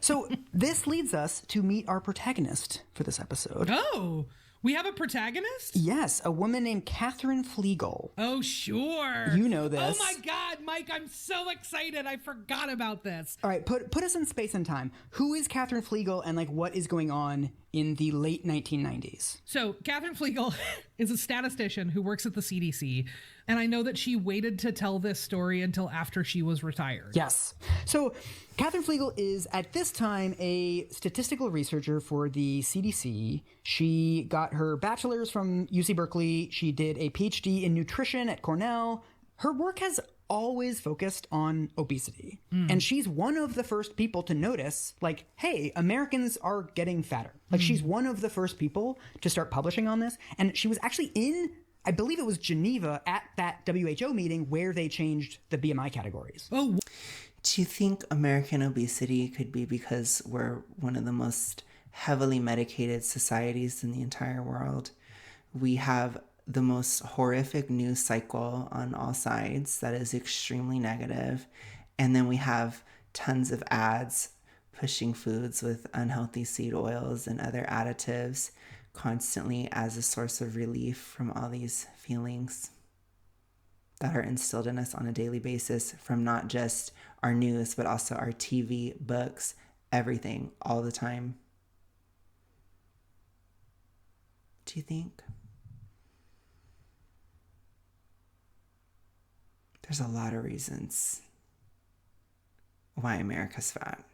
So this leads us to meet our protagonist for this episode. Oh, we have a protagonist? Yes, a woman named Catherine Flegel. Oh, sure. You know this. Oh my God, Mike, I'm so excited. I forgot about this. All right, put us in space and time. Who is Catherine Flegel and like what is going on in the late 1990s? So Catherine Flegel is a statistician who works at the CDC. And I know that she waited to tell this story until after she was retired. Yes. So Catherine Flegel is at this time a statistical researcher for the CDC. She got her bachelor's from UC Berkeley. She did a PhD in nutrition at Cornell. Her work has always focused on obesity. And she's one of the first people to notice, like, hey, Americans are getting fatter. Like, she's one of the first people to start publishing on this. And she was actually in, I believe it was Geneva, at that WHO meeting where they changed the BMI categories. Oh, do you think American obesity could be because we're one of the most heavily medicated societies in the entire world? We have the most horrific news cycle on all sides that is extremely negative. And then we have tons of ads pushing foods with unhealthy seed oils and other additives constantly as a source of relief from all these feelings that are instilled in us on a daily basis from not just our news, but also our TV, books, everything, all the time. Do you think? There's a lot of reasons why America's fat.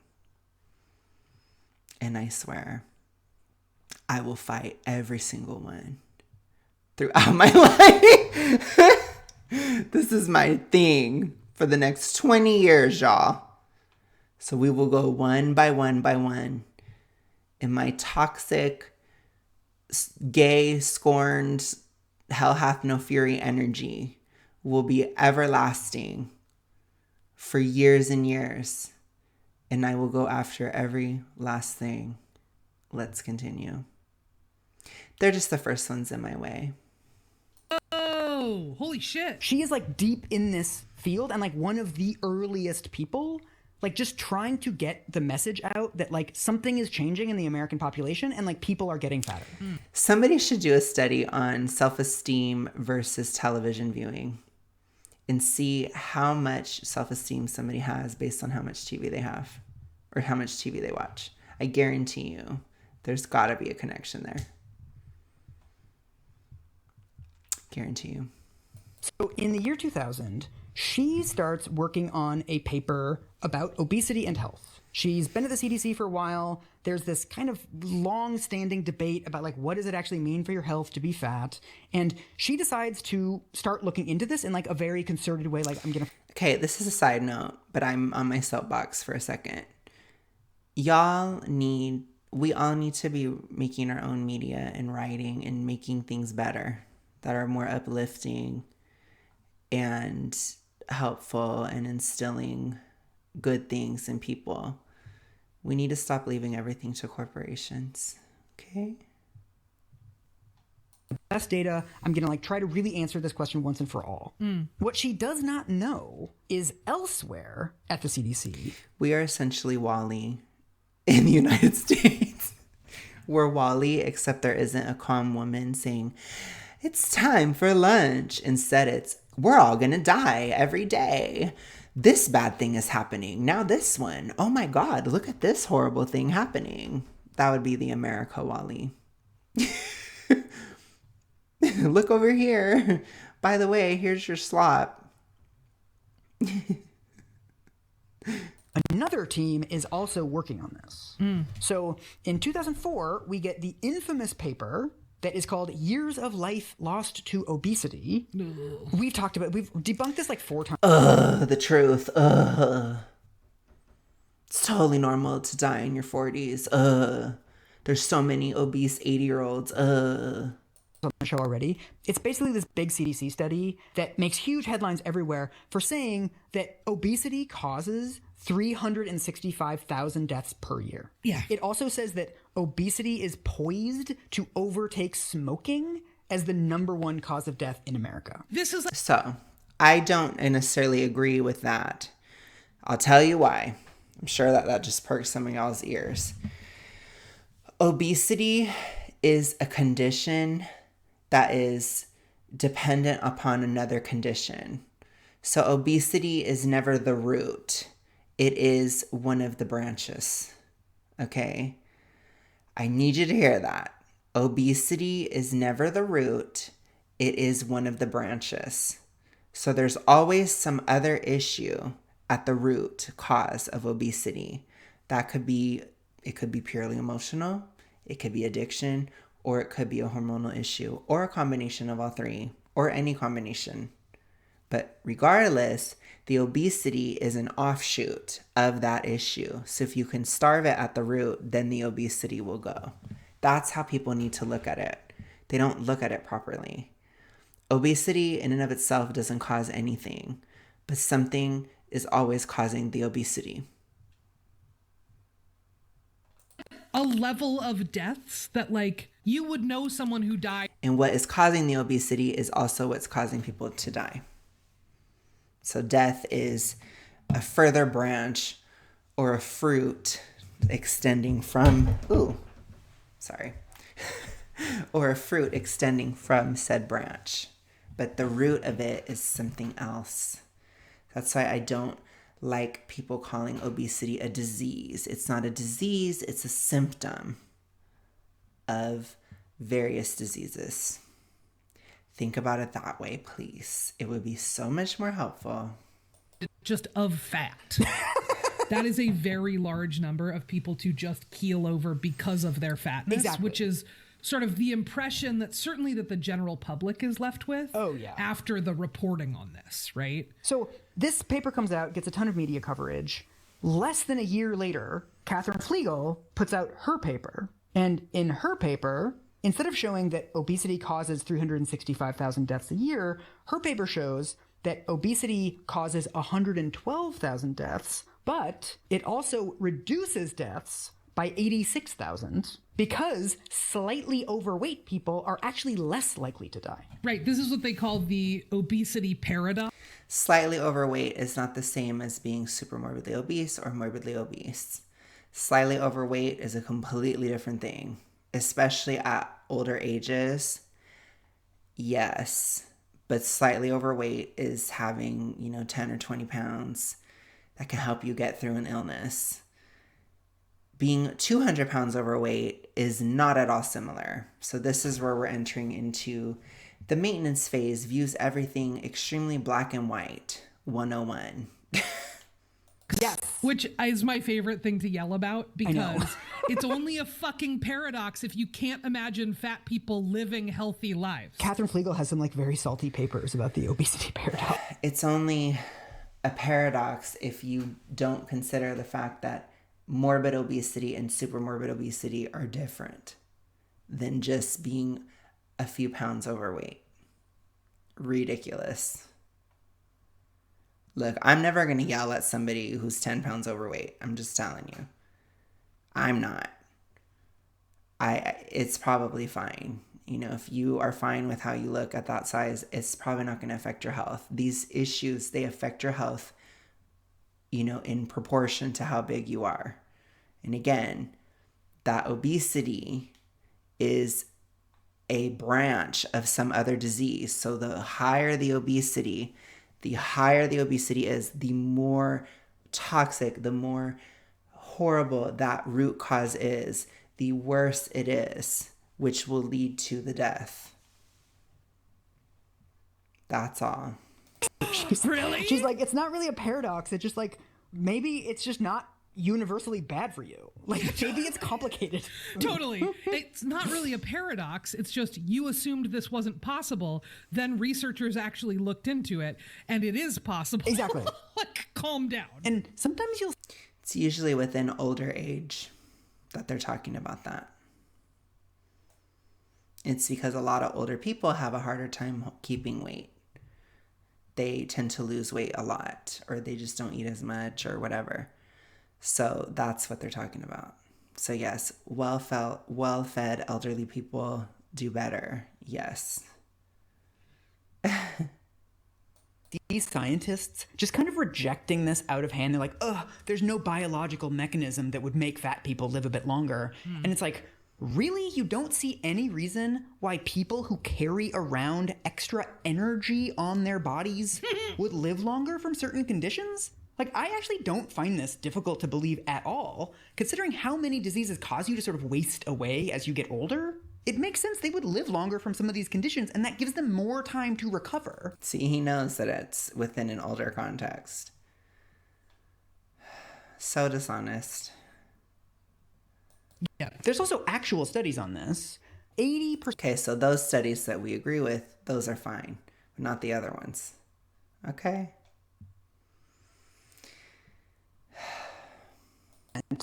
And I swear, I will fight every single one throughout my life. This is my thing for the next 20 years, y'all. So we will go one by one by one. And my toxic, gay, scorned, hell hath no fury energy will be everlasting for years and years, and I will go after every last thing. Let's continue. They're just the first ones in my way. Oh, holy shit. She is like deep in this field and like one of the earliest people, like just trying to get the message out that like something is changing in the American population and like people are getting fatter. Somebody should do a study on self-esteem versus television viewing and see how much self-esteem somebody has based on how much TV they have or how much TV they watch. I guarantee you there's got to be a connection there. Guarantee you. So in the year 2000, she starts working on a paper about obesity and health. She's been at the CDC for a while. There's this kind of long-standing debate about like what does it actually mean for your health to be fat, and she decides to start looking into this in like a very concerted way. Like Okay, this is a side note, but I'm on my soapbox for a second. We all need to be making our own media and writing and making things better that are more uplifting and helpful and instilling good things in people. We need to stop leaving everything to corporations. Okay? best data. I'm going to like try to really answer this question once and for all. What she does not know is elsewhere at the CDC. We are essentially Wall-E in the United States. We're Wall-E, except there isn't a calm woman saying, it's time for lunch. Instead, it's, we're all going to die every day. This bad thing is happening. Now this one. Oh my God, look at this horrible thing happening. That would be the America Wall-E. Look over here. By the way, here's your slop. Another team is also working on this. So in 2004, we get the infamous paper that is called Years of Life Lost to Obesity. We've debunked this like 4 times. The truth. It's totally normal to die in your 40s. There's so many obese 80-year-olds. On the show already. It's basically this big CDC study that makes huge headlines everywhere for saying that obesity causes 365,000 deaths per year. Yeah. It also says that obesity is poised to overtake smoking as the #1 cause of death in America. This is like, So, I don't necessarily agree with that. I'll tell you why. I'm sure that just perks some of y'all's ears. Obesity is a condition that is dependent upon another condition. So obesity is never the root. It is one of the branches. Okay? I need you to hear that. Obesity is never the root. It is one of the branches. So there's always some other issue at the root cause of obesity. It could be purely emotional. It could be addiction, or it could be a hormonal issue, or a combination of all three, or any combination. But regardless, the obesity is an offshoot of that issue. So if you can starve it at the root, then the obesity will go. That's how people need to look at it. They don't look at it properly. Obesity in and of itself doesn't cause anything, but something is always causing the obesity. a level of deaths that like you would know someone who died. And what is causing the obesity is also what's causing people to die. So death is a further branch or a fruit extending from, or a fruit extending from said branch. But the root of it is something else. That's why I don't like people calling obesity a disease. It's not a disease, it's a symptom of various diseases. Think about it that way, please. It would be so much more helpful. Just of fat. That is a very large number of people to just keel over because of their fatness, Exactly. which is sort of the impression that certainly that the general public is left with after the reporting on this, right? So this paper comes out, gets a ton of media coverage. Less than a year later, Catherine Flegel puts out her paper. And in her paper, instead of showing that obesity causes 365,000 deaths a year, her paper shows that obesity causes 112,000 deaths, but it also reduces deaths by 86,000 because slightly overweight people are actually less likely to die. Right. This is what they call the obesity paradox. Slightly overweight is not the same as being super morbidly obese or morbidly obese. Slightly overweight is a completely different thing, especially at older ages. Yes, but slightly overweight is having, 10 or 20 pounds that can help you get through an illness. Being 200 pounds overweight is not at all similar. So this is where we're entering into the maintenance phase, views everything extremely black and white, 101. Yes. Which is my favorite thing to yell about because it's only a fucking paradox if you can't imagine fat people living healthy lives. Catherine Flegel has some very salty papers about the obesity paradox. It's only a paradox if you don't consider the fact that morbid obesity and supermorbid obesity are different than just being a few pounds overweight. Ridiculous. Look, I'm never going to yell at somebody who's 10 pounds overweight. I'm just telling you. I'm not. It's probably fine. If you are fine with how you look at that size, it's probably not going to affect your health. These issues, they affect your health, in proportion to how big you are. And again, that obesity is a branch of some other disease. So the higher the obesity is, the more toxic, the more horrible that root cause is, the worse it is, which will lead to the death. That's all. Really? She's like, it's not really a paradox. It's just maybe it's just not universally bad for you. Maybe it's complicated. Totally. It's not really a paradox. It's just you assumed this wasn't possible. Then researchers actually looked into it and it is possible. Exactly. Calm down. And sometimes It's usually within older age that they're talking about that. It's because a lot of older people have a harder time keeping weight. They tend to lose weight a lot, or they just don't eat as much or whatever. So that's what they're talking about. So yes, well-fed elderly people do better. Yes. these scientists just kind of rejecting this out of hand. They're like, there's no biological mechanism that would make fat people live a bit longer. And it's like, really? You don't see any reason why people who carry around extra energy on their bodies would live longer from certain conditions? I actually don't find this difficult to believe at all, considering how many diseases cause you to sort of waste away as you get older. It makes sense they would live longer from some of these conditions, and that gives them more time to recover. See, he knows that it's within an older context. So dishonest. Yeah. There's also actual studies on this. 80%. Okay, so those studies that we agree with, those are fine, but not the other ones. Okay?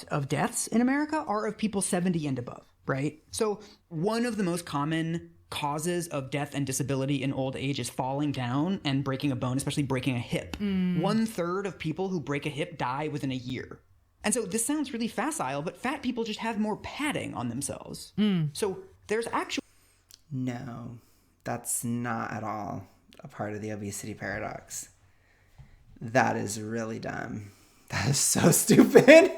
Of deaths in America are of people 70 and above, right? So one of the most common causes of death and disability in old age is falling down and breaking a bone, especially breaking a hip. 1/3 of people who break a hip die within a year. And so this sounds really facile, but fat people just have more padding on themselves. So there's actual... No, that's not at all a part of the obesity paradox. That is really dumb. That is so stupid.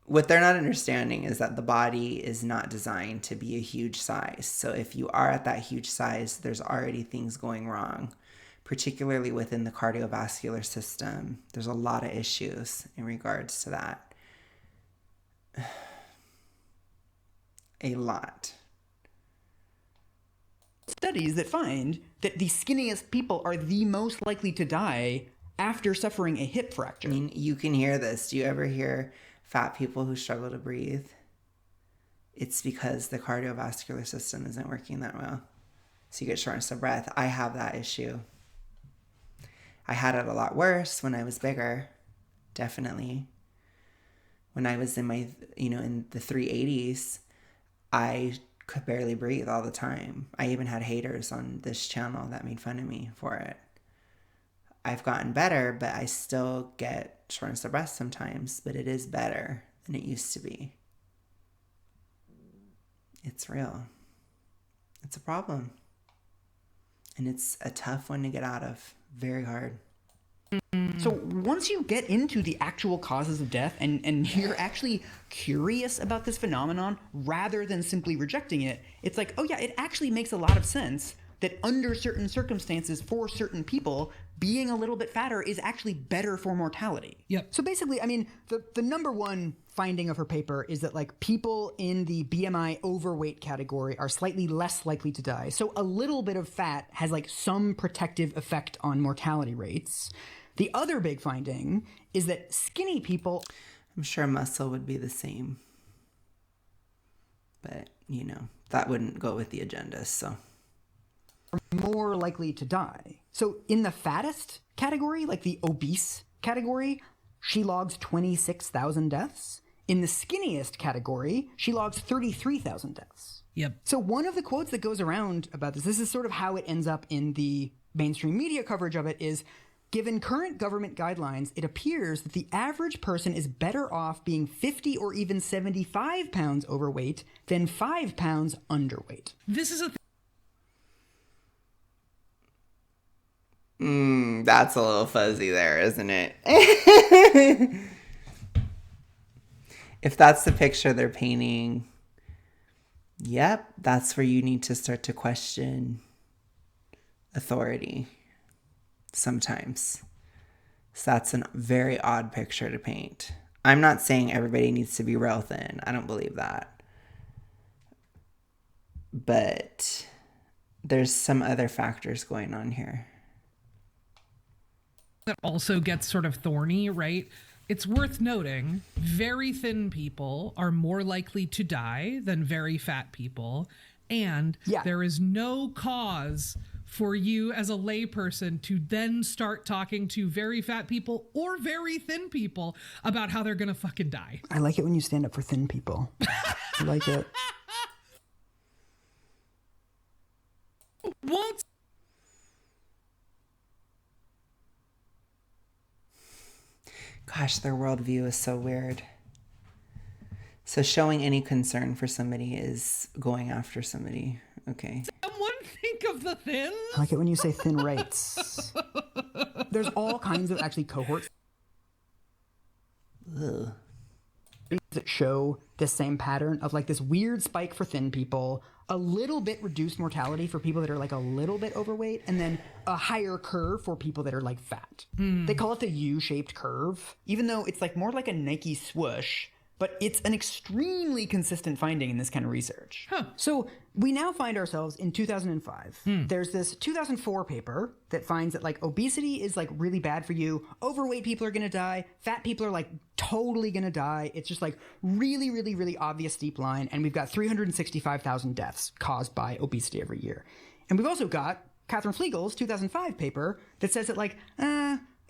What they're not understanding is that the body is not designed to be a huge size. So if you are at that huge size, there's already things going wrong, particularly within the cardiovascular system. There's a lot of issues in regards to that. A lot. Studies that find that the skinniest people are the most likely to die after suffering a hip fracture. I mean, you can hear this. Do you ever hear fat people who struggle to breathe? It's because the cardiovascular system isn't working that well. So you get shortness of breath. I have that issue. I had it a lot worse when I was bigger. Definitely. When I was in my, in the 380s, I could barely breathe all the time. I even had haters on this channel that made fun of me for it. I've gotten better, but I still get shortness of breath sometimes, but it is better than it used to be. It's real. It's a problem. And it's a tough one to get out of. Very hard. So once you get into the actual causes of death and you're actually curious about this phenomenon rather than simply rejecting it, it's like, oh yeah, it actually makes a lot of sense that under certain circumstances for certain people, being a little bit fatter is actually better for mortality. Yep. So basically, I mean, the number one finding of her paper is that like people in the BMI overweight category are slightly less likely to die. So a little bit of fat has like some protective effect on mortality rates. The other big finding is that skinny people... I'm sure muscle would be the same. But, you know, that wouldn't go with the agenda, so... are more likely to die. So in the fattest category, like the obese category, she logs 26,000 deaths. In the skinniest category, she logs 33,000 deaths. Yep. So one of the quotes that goes around about this is sort of how it ends up in the mainstream media coverage of it, is... given current government guidelines, it appears that the average person is better off being 50 or even 75 pounds overweight than 5 pounds underweight. This is a That's a little fuzzy there, isn't it? If that's the picture they're painting, yep, that's where you need to start to question authority. Sometimes. So that's a very odd picture to paint. I'm not saying everybody needs to be real thin. I don't believe that. But there's some other factors going on here. that also gets sort of thorny, right? It's worth noting, very thin people are more likely to die than very fat people. And there is no cause for you as a layperson to then start talking to very fat people or very thin people about how they're going to fucking die. I like it when you stand up for thin people. I like it. Won't. Gosh, their worldview is so weird. So showing any concern for somebody is going after somebody. Okay. Someone think of the thin. I like it when you say thin rates. There's all kinds of actually cohorts that show this same pattern of like this weird spike for thin people, a little bit reduced mortality for people that are like a little bit overweight, and then a higher curve for people that are like fat. They call it the U-shaped curve, even though it's like more like a Nike swoosh. But it's an extremely consistent finding in this kind of research. So we now find ourselves in 2005. There's this 2004 paper that finds that like obesity is like really bad for you. Overweight people are going to die. Fat people are like totally going to die. It's just like really, really, really obvious steep line. And we've got 365,000 deaths caused by obesity every year. And we've also got Catherine Fliegel's 2005 paper that says that like,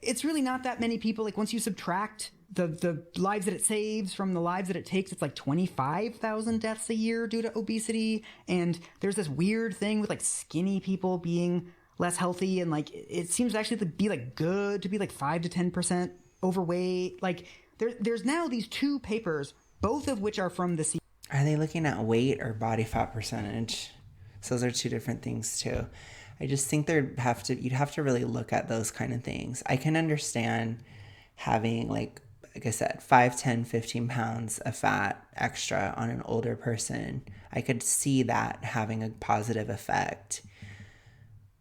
it's really not that many people. Like once you subtract the lives that it saves from the lives that it takes, it's like 25,000 deaths a year due to obesity. And there's this weird thing with like skinny people being less healthy, and like it seems actually to be like good to be like 5 to 10% overweight. Like there's now these two papers, both of which are from the Are they looking at weight or body fat percentage? So those are two different things too. I just think you'd have to really look at those kind of things. I can understand having like I said, 5, 10, 15 pounds of fat extra on an older person. I could see that having a positive effect.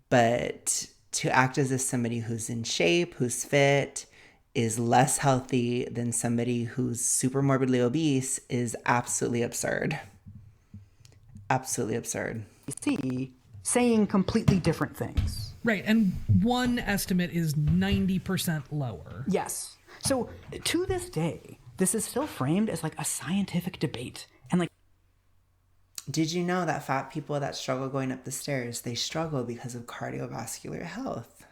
But to act as if somebody who's in shape, who's fit, is less healthy than somebody who's super morbidly obese is absolutely absurd. Absolutely absurd. Saying completely different things. Right, and one estimate is 90% lower. Yes. So to this day, this is still framed as like a scientific debate. And like, did you know that fat people that struggle going up the stairs, they struggle because of cardiovascular health?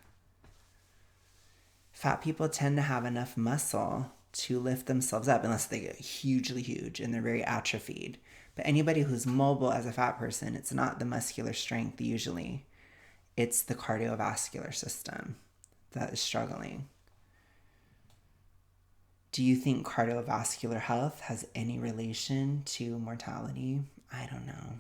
Fat people tend to have enough muscle to lift themselves up unless they get hugely huge and they're very atrophied. But anybody who's mobile as a fat person, it's not the muscular strength usually. It's the cardiovascular system that is struggling. Do you think cardiovascular health has any relation to mortality? I don't know.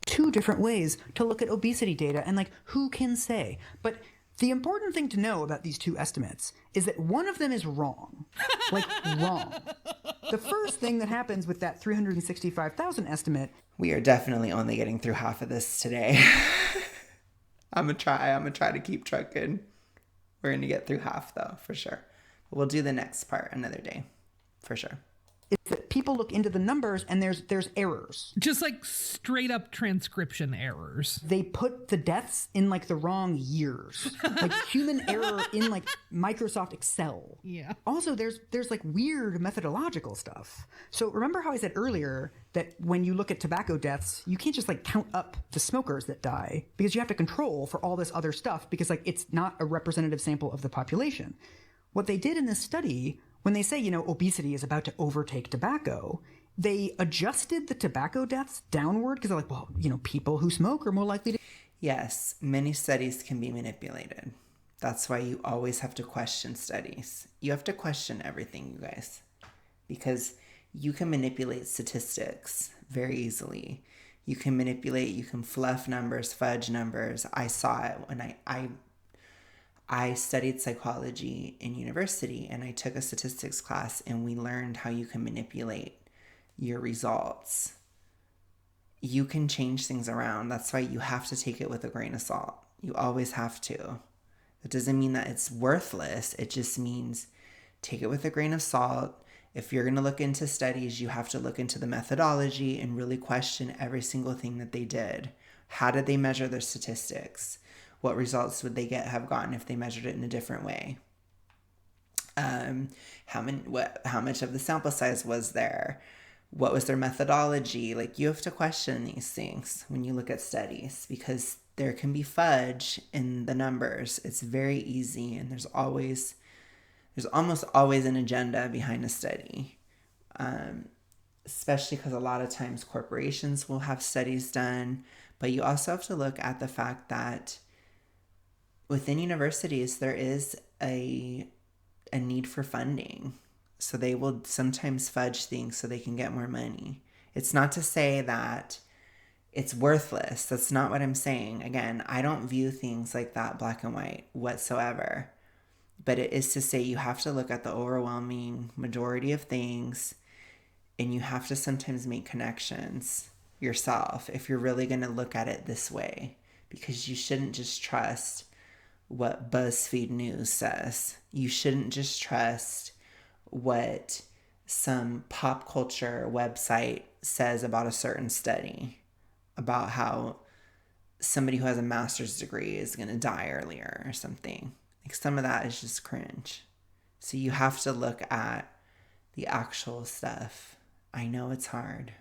Two different ways to look at obesity data, and like, who can say? But the important thing to know about these two estimates is that one of them is wrong. Like, wrong. The first thing that happens with that 365,000 estimate... We are definitely only getting through half of this today. I'm gonna try to keep trucking. We're gonna get through half though, for sure. But we'll do the next part another day, for sure. is that people look into the numbers and there's errors. Just like straight up transcription errors. They put the deaths in like the wrong years. Like human error in like Microsoft Excel. Yeah. Also, there's like weird methodological stuff. So remember how I said earlier that when you look at tobacco deaths, you can't just like count up the smokers that die because you have to control for all this other stuff because like it's not a representative sample of the population. What they did in this study, when they say, you know, obesity is about to overtake tobacco, they adjusted the tobacco deaths downward because they're like, well, you know, people who smoke are more likely to. Yes, many studies can be manipulated. That's why you always have to question studies. You have to question everything, you guys, because you can manipulate statistics very easily. You can manipulate, you can fluff numbers, fudge numbers. I saw it when I studied psychology in university and I took a statistics class and we learned how you can manipulate your results. You can change things around. That's why you have to take it with a grain of salt. You always have to. That doesn't mean that it's worthless. It just means take it with a grain of salt. If you're going to look into studies, you have to look into the methodology and really question every single thing that they did. How did they measure their statistics? What results would they have gotten if they measured it in a different way? How much of the sample size was there? What was their methodology? Like, you have to question these things when you look at studies because there can be fudge in the numbers. It's very easy, and there's almost always an agenda behind a study, especially because a lot of times corporations will have studies done, but you also have to look at the fact that within universities, there is a need for funding. So they will sometimes fudge things so they can get more money. It's not to say that it's worthless. That's not what I'm saying. Again, I don't view things like that black and white whatsoever. But it is to say you have to look at the overwhelming majority of things and you have to sometimes make connections yourself if you're really going to look at it this way. Because you shouldn't just trust what BuzzFeed News says. You shouldn't just trust what some pop culture website says about a certain study, about how somebody who has a master's degree is going to die earlier or something. Like, some of that is just cringe. So you have to look at the actual stuff. I know it's hard.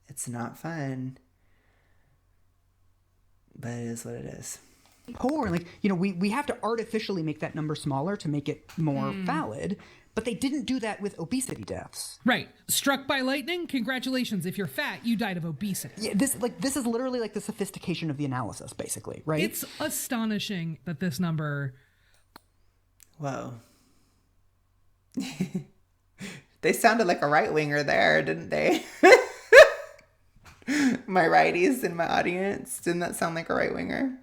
It's not fun. But it is what it is. Poor, like, you know, we have to artificially make that number smaller to make it more valid, but they didn't do that with obesity deaths. Right. Struck by lightning? Congratulations. If you're fat, you died of obesity. Yeah, this is literally like the sophistication of the analysis, basically, right? It's astonishing that this number... Whoa. They sounded like a right-winger there, didn't they? My righties in my audience. Didn't that sound like a right-winger?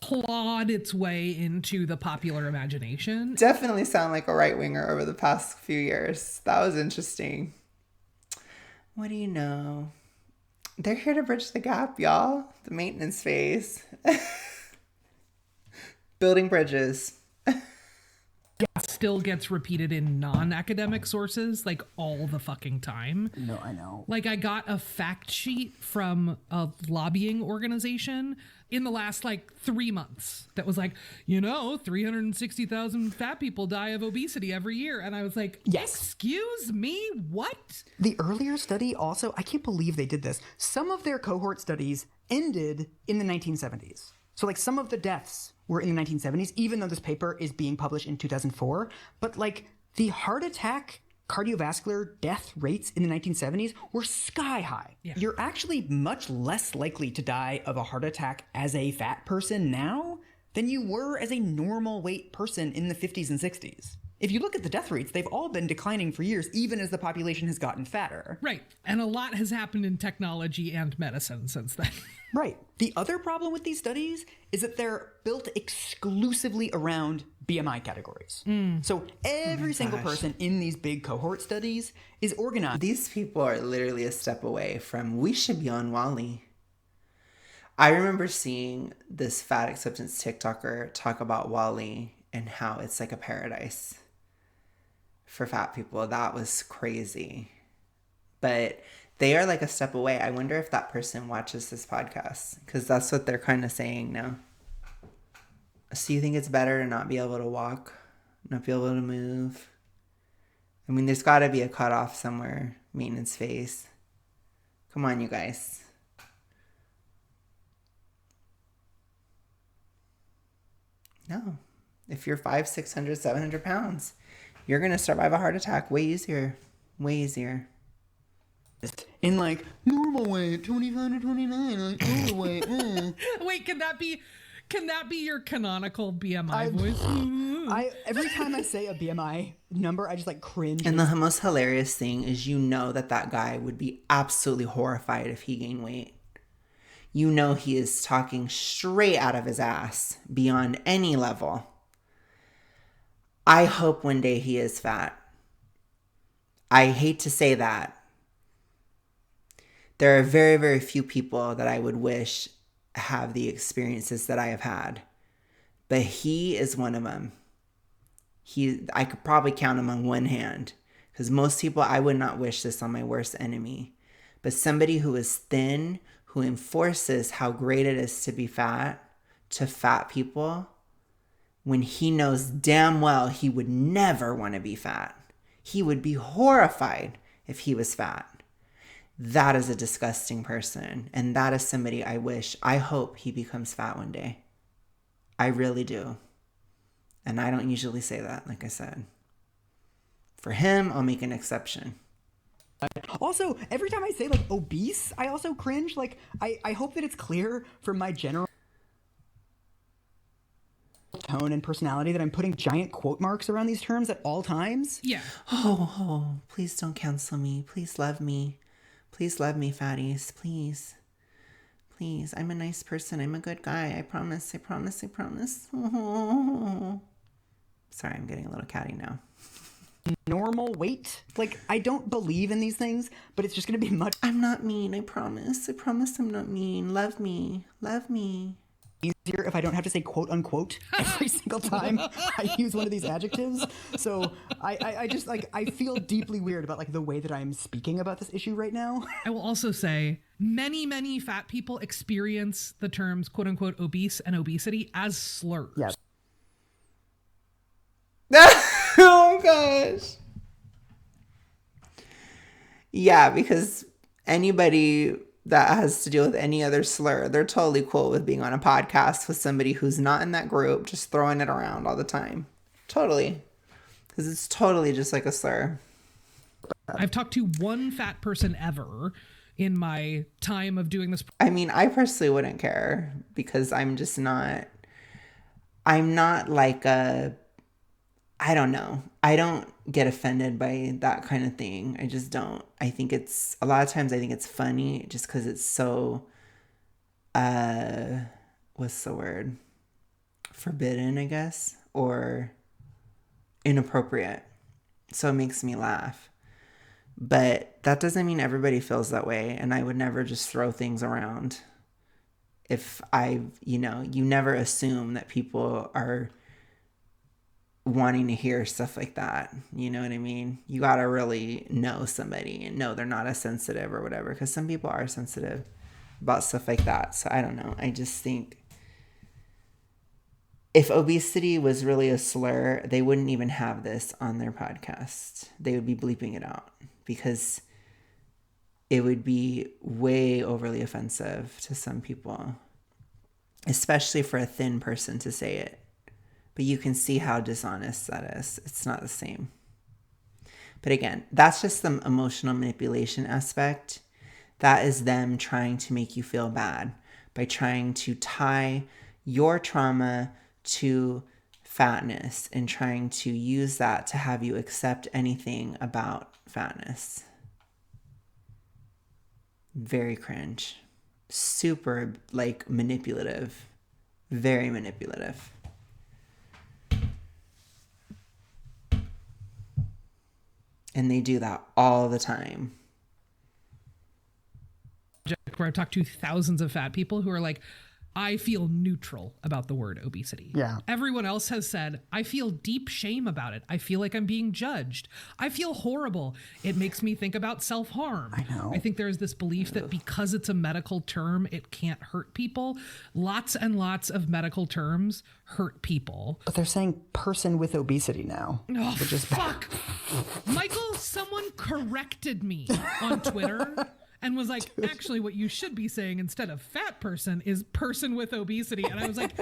Clawed its way into the popular imagination. Definitely sound like a right-winger over the past few years. That was interesting. What do you know? They're here to bridge the gap, y'all. The maintenance phase. Building bridges. Still gets repeated in non-academic sources like all the fucking time. No, I know. Like, I got a fact sheet from a lobbying organization in the last like 3 months that was like, you know, 360,000 fat people die of obesity every year. And I was like, yes. Excuse me, what? The earlier study also, I can't believe they did this. Some of their cohort studies ended in the 1970s. So like some of the deaths were in the 1970s, even though this paper is being published in 2004. But like the heart attack cardiovascular death rates in the 1970s were sky high. Yeah. You're actually much less likely to die of a heart attack as a fat person now than you were as a normal weight person in the 50s and 60s. If you look at the death rates, they've all been declining for years, even as the population has gotten fatter. Right. And a lot has happened in technology and medicine since then. Right. The other problem with these studies is that they're built exclusively around BMI categories. So every single person in these big cohort studies is organized. These people are literally a step away from, we should be on Wally. I remember seeing this fat acceptance TikToker talk about Wally and how it's like a paradise for fat people. That was crazy. But they are like a step away. I wonder if that person watches this podcast, because that's what they're kind of saying now. So you think it's better to not be able to walk, not be able to move? I mean, there's got to be a cutoff somewhere, maintenance phase. Come on, you guys. No. If you're 500, 600, 700 pounds, you're going to survive a heart attack way easier. Way easier. In like normal weight, 25 to 29, like overweight. Wait, can that be your canonical BMI voice? Every time I say a BMI number, I just like cringe. And the most hilarious thing is, you know that guy would be absolutely horrified if he gained weight. You know he is talking straight out of his ass beyond any level. I hope one day he is fat. I hate to say that. There are very, very few people that I would wish have the experiences that I have had. But he is one of them. I could probably count him on one hand. Because most people, I would not wish this on my worst enemy. But somebody who is thin, who enforces how great it is to be fat, to fat people, when he knows damn well he would never want to be fat. He would be horrified if he was fat. That is a disgusting person. And that is somebody I hope he becomes fat one day. I really do. And I don't usually say that, like I said. For him, I'll make an exception. Also, every time I say like obese, I also cringe. Like, I hope that it's clear from my general tone and personality that I'm putting giant quote marks around these terms at all times. Yeah. Oh, please don't cancel me. Please love me. Please love me, fatties. Please. Please. I'm a nice person. I'm a good guy. I promise. I promise. I promise. Oh. Sorry, I'm getting a little catty now. Normal weight. Like, I don't believe in these things, but it's just going to be much I'm not mean. I promise. I promise I'm not mean. Love me. Love me. easier if I don't have to say quote unquote every single time I use one of these adjectives. So I just like, I feel deeply weird about like the way that I'm speaking about this issue right now. I will also say many fat people experience the terms quote unquote obese and obesity as slurs. Yes. Oh gosh. Yeah, because anybody that has to deal with any other slur, they're totally cool with being on a podcast with somebody who's not in that group, just throwing it around all the time. Totally. Because it's totally just like a slur. I've talked to one fat person ever in my time of doing this. I mean, I personally wouldn't care because I'm not like I don't know. I don't get offended by that kind of thing. I just don't. I think it's, a lot of times I think it's funny just because it's so, what's the word? Forbidden, I guess, or inappropriate. So it makes me laugh. But that doesn't mean everybody feels that way. And I would never just throw things around. If you never assume that people are wanting to hear stuff like that. You know what I mean? You got to really know somebody and know they're not as sensitive or whatever, because some people are sensitive about stuff like that. So I don't know. I just think if obesity was really a slur, they wouldn't even have this on their podcast. They would be bleeping it out because it would be way overly offensive to some people, especially for a thin person to say it. But you can see how dishonest that is. It's not the same. But again, that's just some emotional manipulation aspect. That is them trying to make you feel bad by trying to tie your trauma to fatness and trying to use that to have you accept anything about fatness. Very cringe. Super, like, manipulative. Very manipulative. And they do that all the time. Where I talk to thousands of fat people who are like, I feel neutral about the word obesity. Yeah. Everyone else has said, I feel deep shame about it. I feel like I'm being judged. I feel horrible. It makes me think about self-harm. I know. I think there's this belief that because it's a medical term, it can't hurt people. Lots and lots of medical terms hurt people. But they're saying person with obesity now. Oh, fuck. Michael, someone corrected me on Twitter. And was like, actually, what you should be saying instead of fat person is person with obesity. And I was like,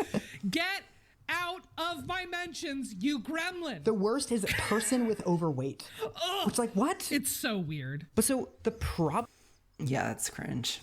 get out of my mentions, you gremlin. The worst is person with overweight. It's like, what? It's so weird. But so the problem Yeah, that's cringe.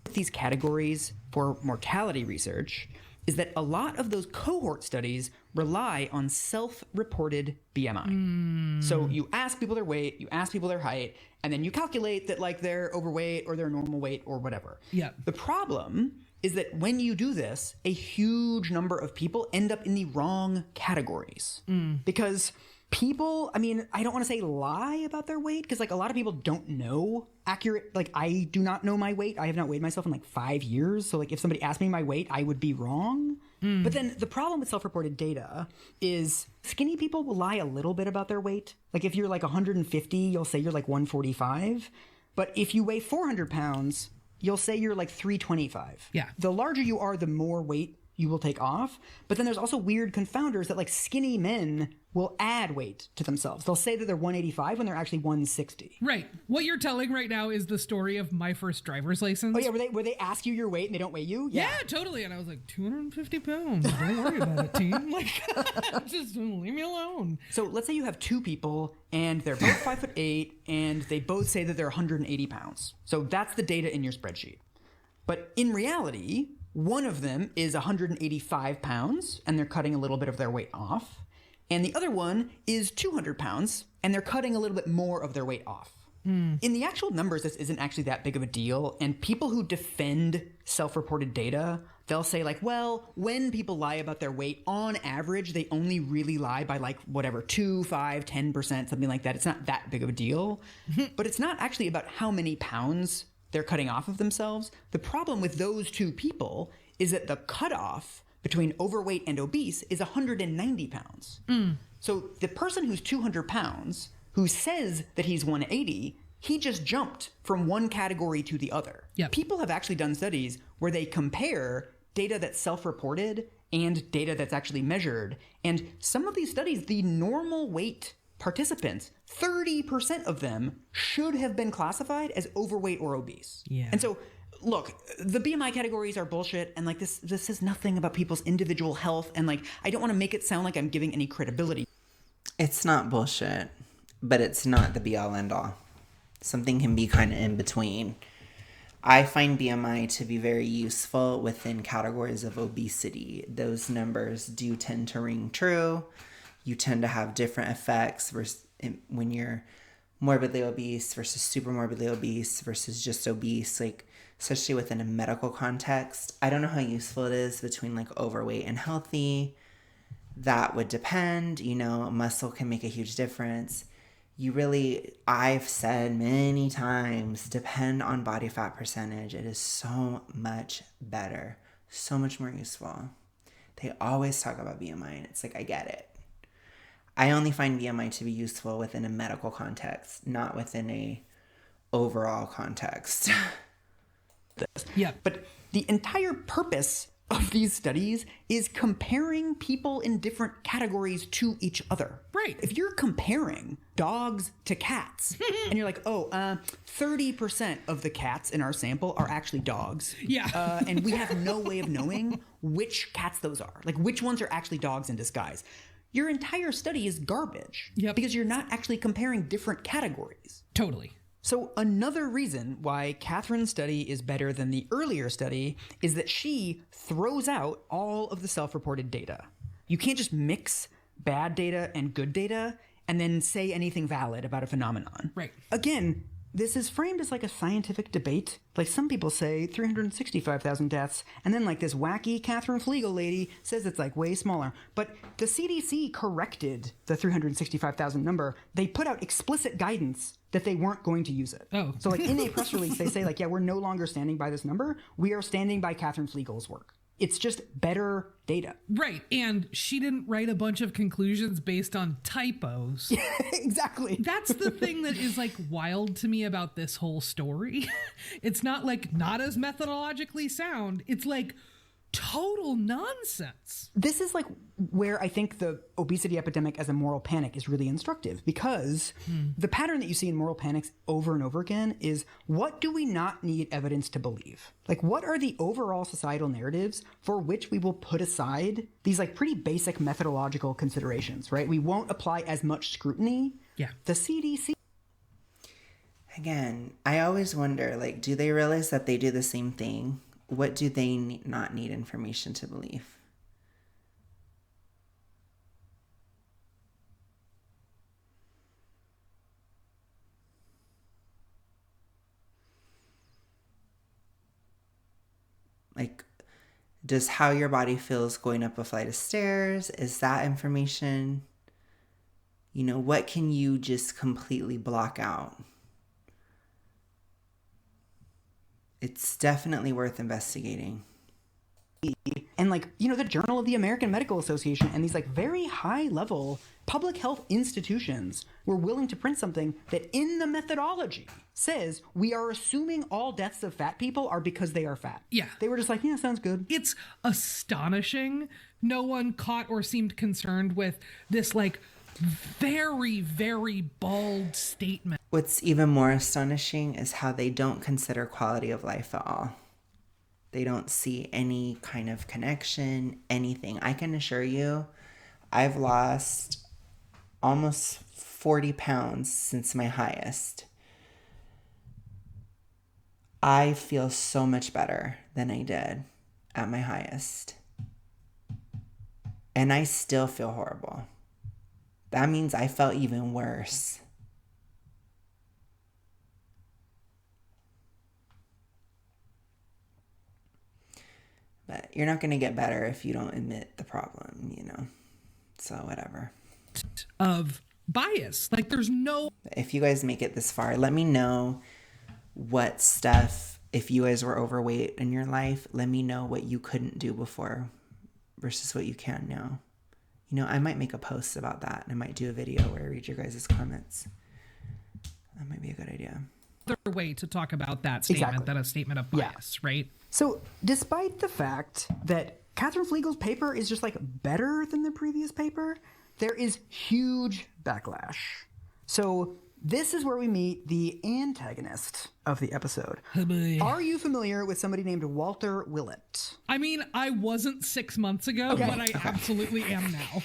with these categories for mortality research is that a lot of those cohort studies rely on self-reported BMI. So you ask people their weight, you ask people their height, and then you calculate that like they're overweight or they're normal weight or whatever. Yeah. The problem is that when you do this, a huge number of people end up in the wrong categories. Because people, I mean, I don't want to say lie about their weight because like a lot of people don't know accurate, like I do not know my weight. I have not weighed myself in like 5 years. So like if somebody asked me my weight, I would be wrong. But then the problem with self-reported data is skinny people will lie a little bit about their weight. Like if you're like 150, you'll say you're like 145. But if you weigh 400 pounds, you'll say you're like 325. Yeah. The larger you are, the more weight you will take off. But then there's also weird confounders that like skinny men will add weight to themselves. They'll say that they're 185 when they're actually 160. Right. What you're telling right now is the story of my first driver's license. Oh yeah, where they ask you your weight and they don't weigh you? Yeah, totally. And I was like, 250 pounds. Don't worry about it, team. Like, just leave me alone. So let's say you have two people and they're both 5'8" and they both say that they're 180 pounds. So that's the data in your spreadsheet. But in reality, one of them is 185 pounds and they're cutting a little bit of their weight off. And the other one is 200 pounds and they're cutting a little bit more of their weight off. In the actual numbers, this isn't actually that big of a deal. And people who defend self-reported data, they'll say like, well, when people lie about their weight, on average, they only really lie by like whatever, 2, 5, 10%, something like that. It's not that big of a deal. But it's not actually about how many pounds they're cutting off of themselves. The problem with those two people is that the cutoff between overweight and obese is 190 pounds. So the person who's 200 pounds, who says that he's 180, he just jumped from one category to the other. Yep. People have actually done studies where they compare data that's self-reported and data that's actually measured. And some of these studies, the normal weight participants, 30% of them should have been classified as overweight or obese. Yeah. And so, look, the BMI categories are bullshit, and like this is nothing about people's individual health, and like I don't want to make it sound like I'm giving any credibility. It's not bullshit, but it's not the be-all end-all. Something can be kind of in between. I find BMI to be very useful within categories of obesity. Those numbers do tend to ring true. You tend to have different effects versus when you're morbidly obese versus super morbidly obese versus just obese, like especially within a medical context. I don't know how useful it is between like overweight and healthy. That would depend. You know, muscle can make a huge difference. You really, I've said many times, depend on body fat percentage. It is so much better, so much more useful. They always talk about BMI, and it's like, I get it. I only find BMI to be useful within a medical context, not within a overall context. Yeah. But the entire purpose of these studies is comparing people in different categories to each other. Right. If you're comparing dogs to cats and you're like, 30% of the cats in our sample are actually dogs. Yeah. And we have no way of knowing which cats those are, like which ones are actually dogs in disguise. your entire study is garbage. Yep. Because you're not actually comparing different categories. Totally. So another reason why Catherine's study is better than the earlier study is that she throws out all of the self-reported data. You can't just mix bad data and good data and then say anything valid about a phenomenon. Right. Again, this is framed as like a scientific debate. Like some people say 365,000 deaths, and then like this wacky Catherine Flegel lady says it's like way smaller. But the CDC corrected the 365,000 number. They put out explicit guidance that they weren't going to use it. Oh. So like in a press release, they say like, yeah, we're no longer standing by this number. We are standing by Catherine Flegel's work. It's just better data. Right. And she didn't write a bunch of conclusions based on typos. Exactly. That's the thing that is like wild to me about this whole story. It's not like not as methodologically sound. It's like total nonsense. This is like where I think the obesity epidemic as a moral panic is really instructive, because the pattern that you see in moral panics over and over again is, what do we not need evidence to believe? Like, what are the overall societal narratives for which we will put aside these like pretty basic methodological considerations, right? We won't apply as much scrutiny. Yeah. The CDC. Again, I always wonder, like, do they realize that they do the same thing? What do they not need information to believe? Like, does how your body feels going up a flight of stairs, is that information? You know, what can you just completely block out? It's definitely worth investigating. And like, you know, the Journal of the American Medical Association and these like very high level public health institutions were willing to print something that in the methodology says we are assuming all deaths of fat people are because they are fat. Yeah. They were just like, yeah, sounds good. It's astonishing. No one caught or seemed concerned with this like very, very bald statement. What's even more astonishing is how they don't consider quality of life at all. They don't see any kind of connection, anything. I can assure you, I've lost almost 40 pounds since my highest. I feel so much better than I did at my highest. And I still feel horrible. That means I felt even worse. But you're not going to get better if you don't admit the problem, you know? So whatever. Of bias. Like there's no... If you guys make it this far, let me know what stuff, if you guys were overweight in your life, let me know what you couldn't do before versus what you can now. You know, I might make a post about that, and I might do a video where I read your guys' comments. That might be a good idea. other way to talk about that statement Exactly. than a statement of bias, right? So, despite the fact that Catherine Flegel's paper is just like better than the previous paper, there is huge backlash. So, this is where we meet the antagonist of the episode. Oh, boy. Are you familiar with somebody named Walter Willett? I mean, I wasn't 6 months ago, but I absolutely am now.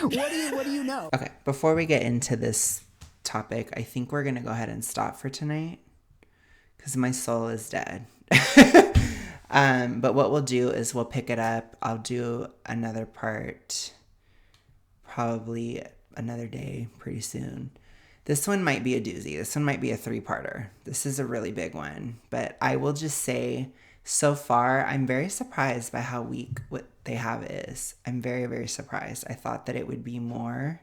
What do you know? Okay, before we get into this topic, I think we're going to go ahead and stop for tonight because my soul is dead. But what we'll do is we'll pick it up. I'll do another part probably another day pretty soon. This one might be a doozy. This one might be a 3-parter. This is a really big one. But I will just say, so far, I'm very surprised by how weak what they have is. I'm very, very surprised. I thought that it would be more.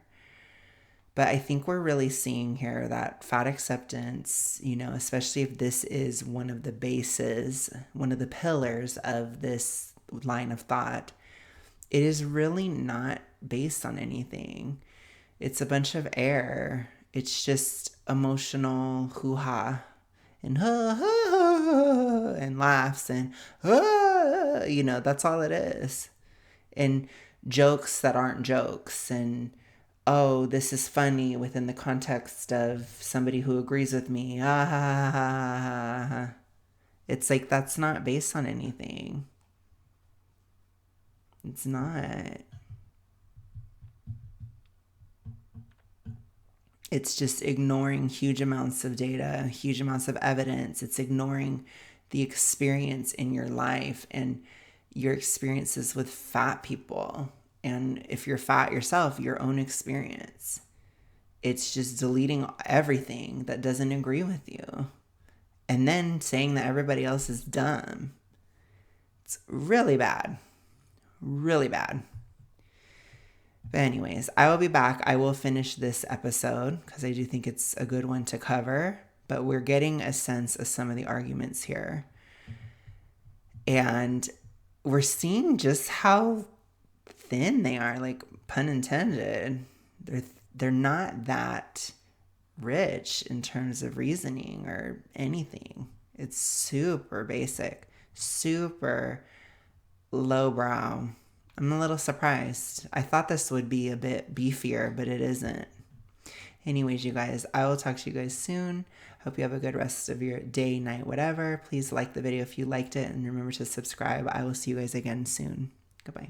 But I think we're really seeing here that fat acceptance, you know, especially if this is one of the bases, one of the pillars of this line of thought, it is really not based on anything. It's a bunch of air. It's just emotional hoo-ha and ha-ha and laughs and you know, that's all it is. And jokes that aren't jokes and, oh, this is funny within the context of somebody who agrees with me. It's like that's not based on anything. It's not. It's just ignoring huge amounts of data, huge amounts of evidence. It's ignoring the experience in your life and your experiences with fat people. And if you're fat yourself, your own experience. It's just deleting everything that doesn't agree with you. And then saying that everybody else is dumb. It's really bad. Really bad. But anyways, I will be back. I will finish this episode because I do think it's a good one to cover. But we're getting a sense of some of the arguments here. And we're seeing just how thin they are, like, pun intended. They're not that rich in terms of reasoning or anything. It's super basic, super lowbrow. I'm a little surprised. I thought this would be a bit beefier, but it isn't. Anyways, you guys, I will talk to you guys soon. Hope you have a good rest of your day, night, whatever. Please like the video if you liked it, and remember to subscribe. I will see you guys again soon. Goodbye.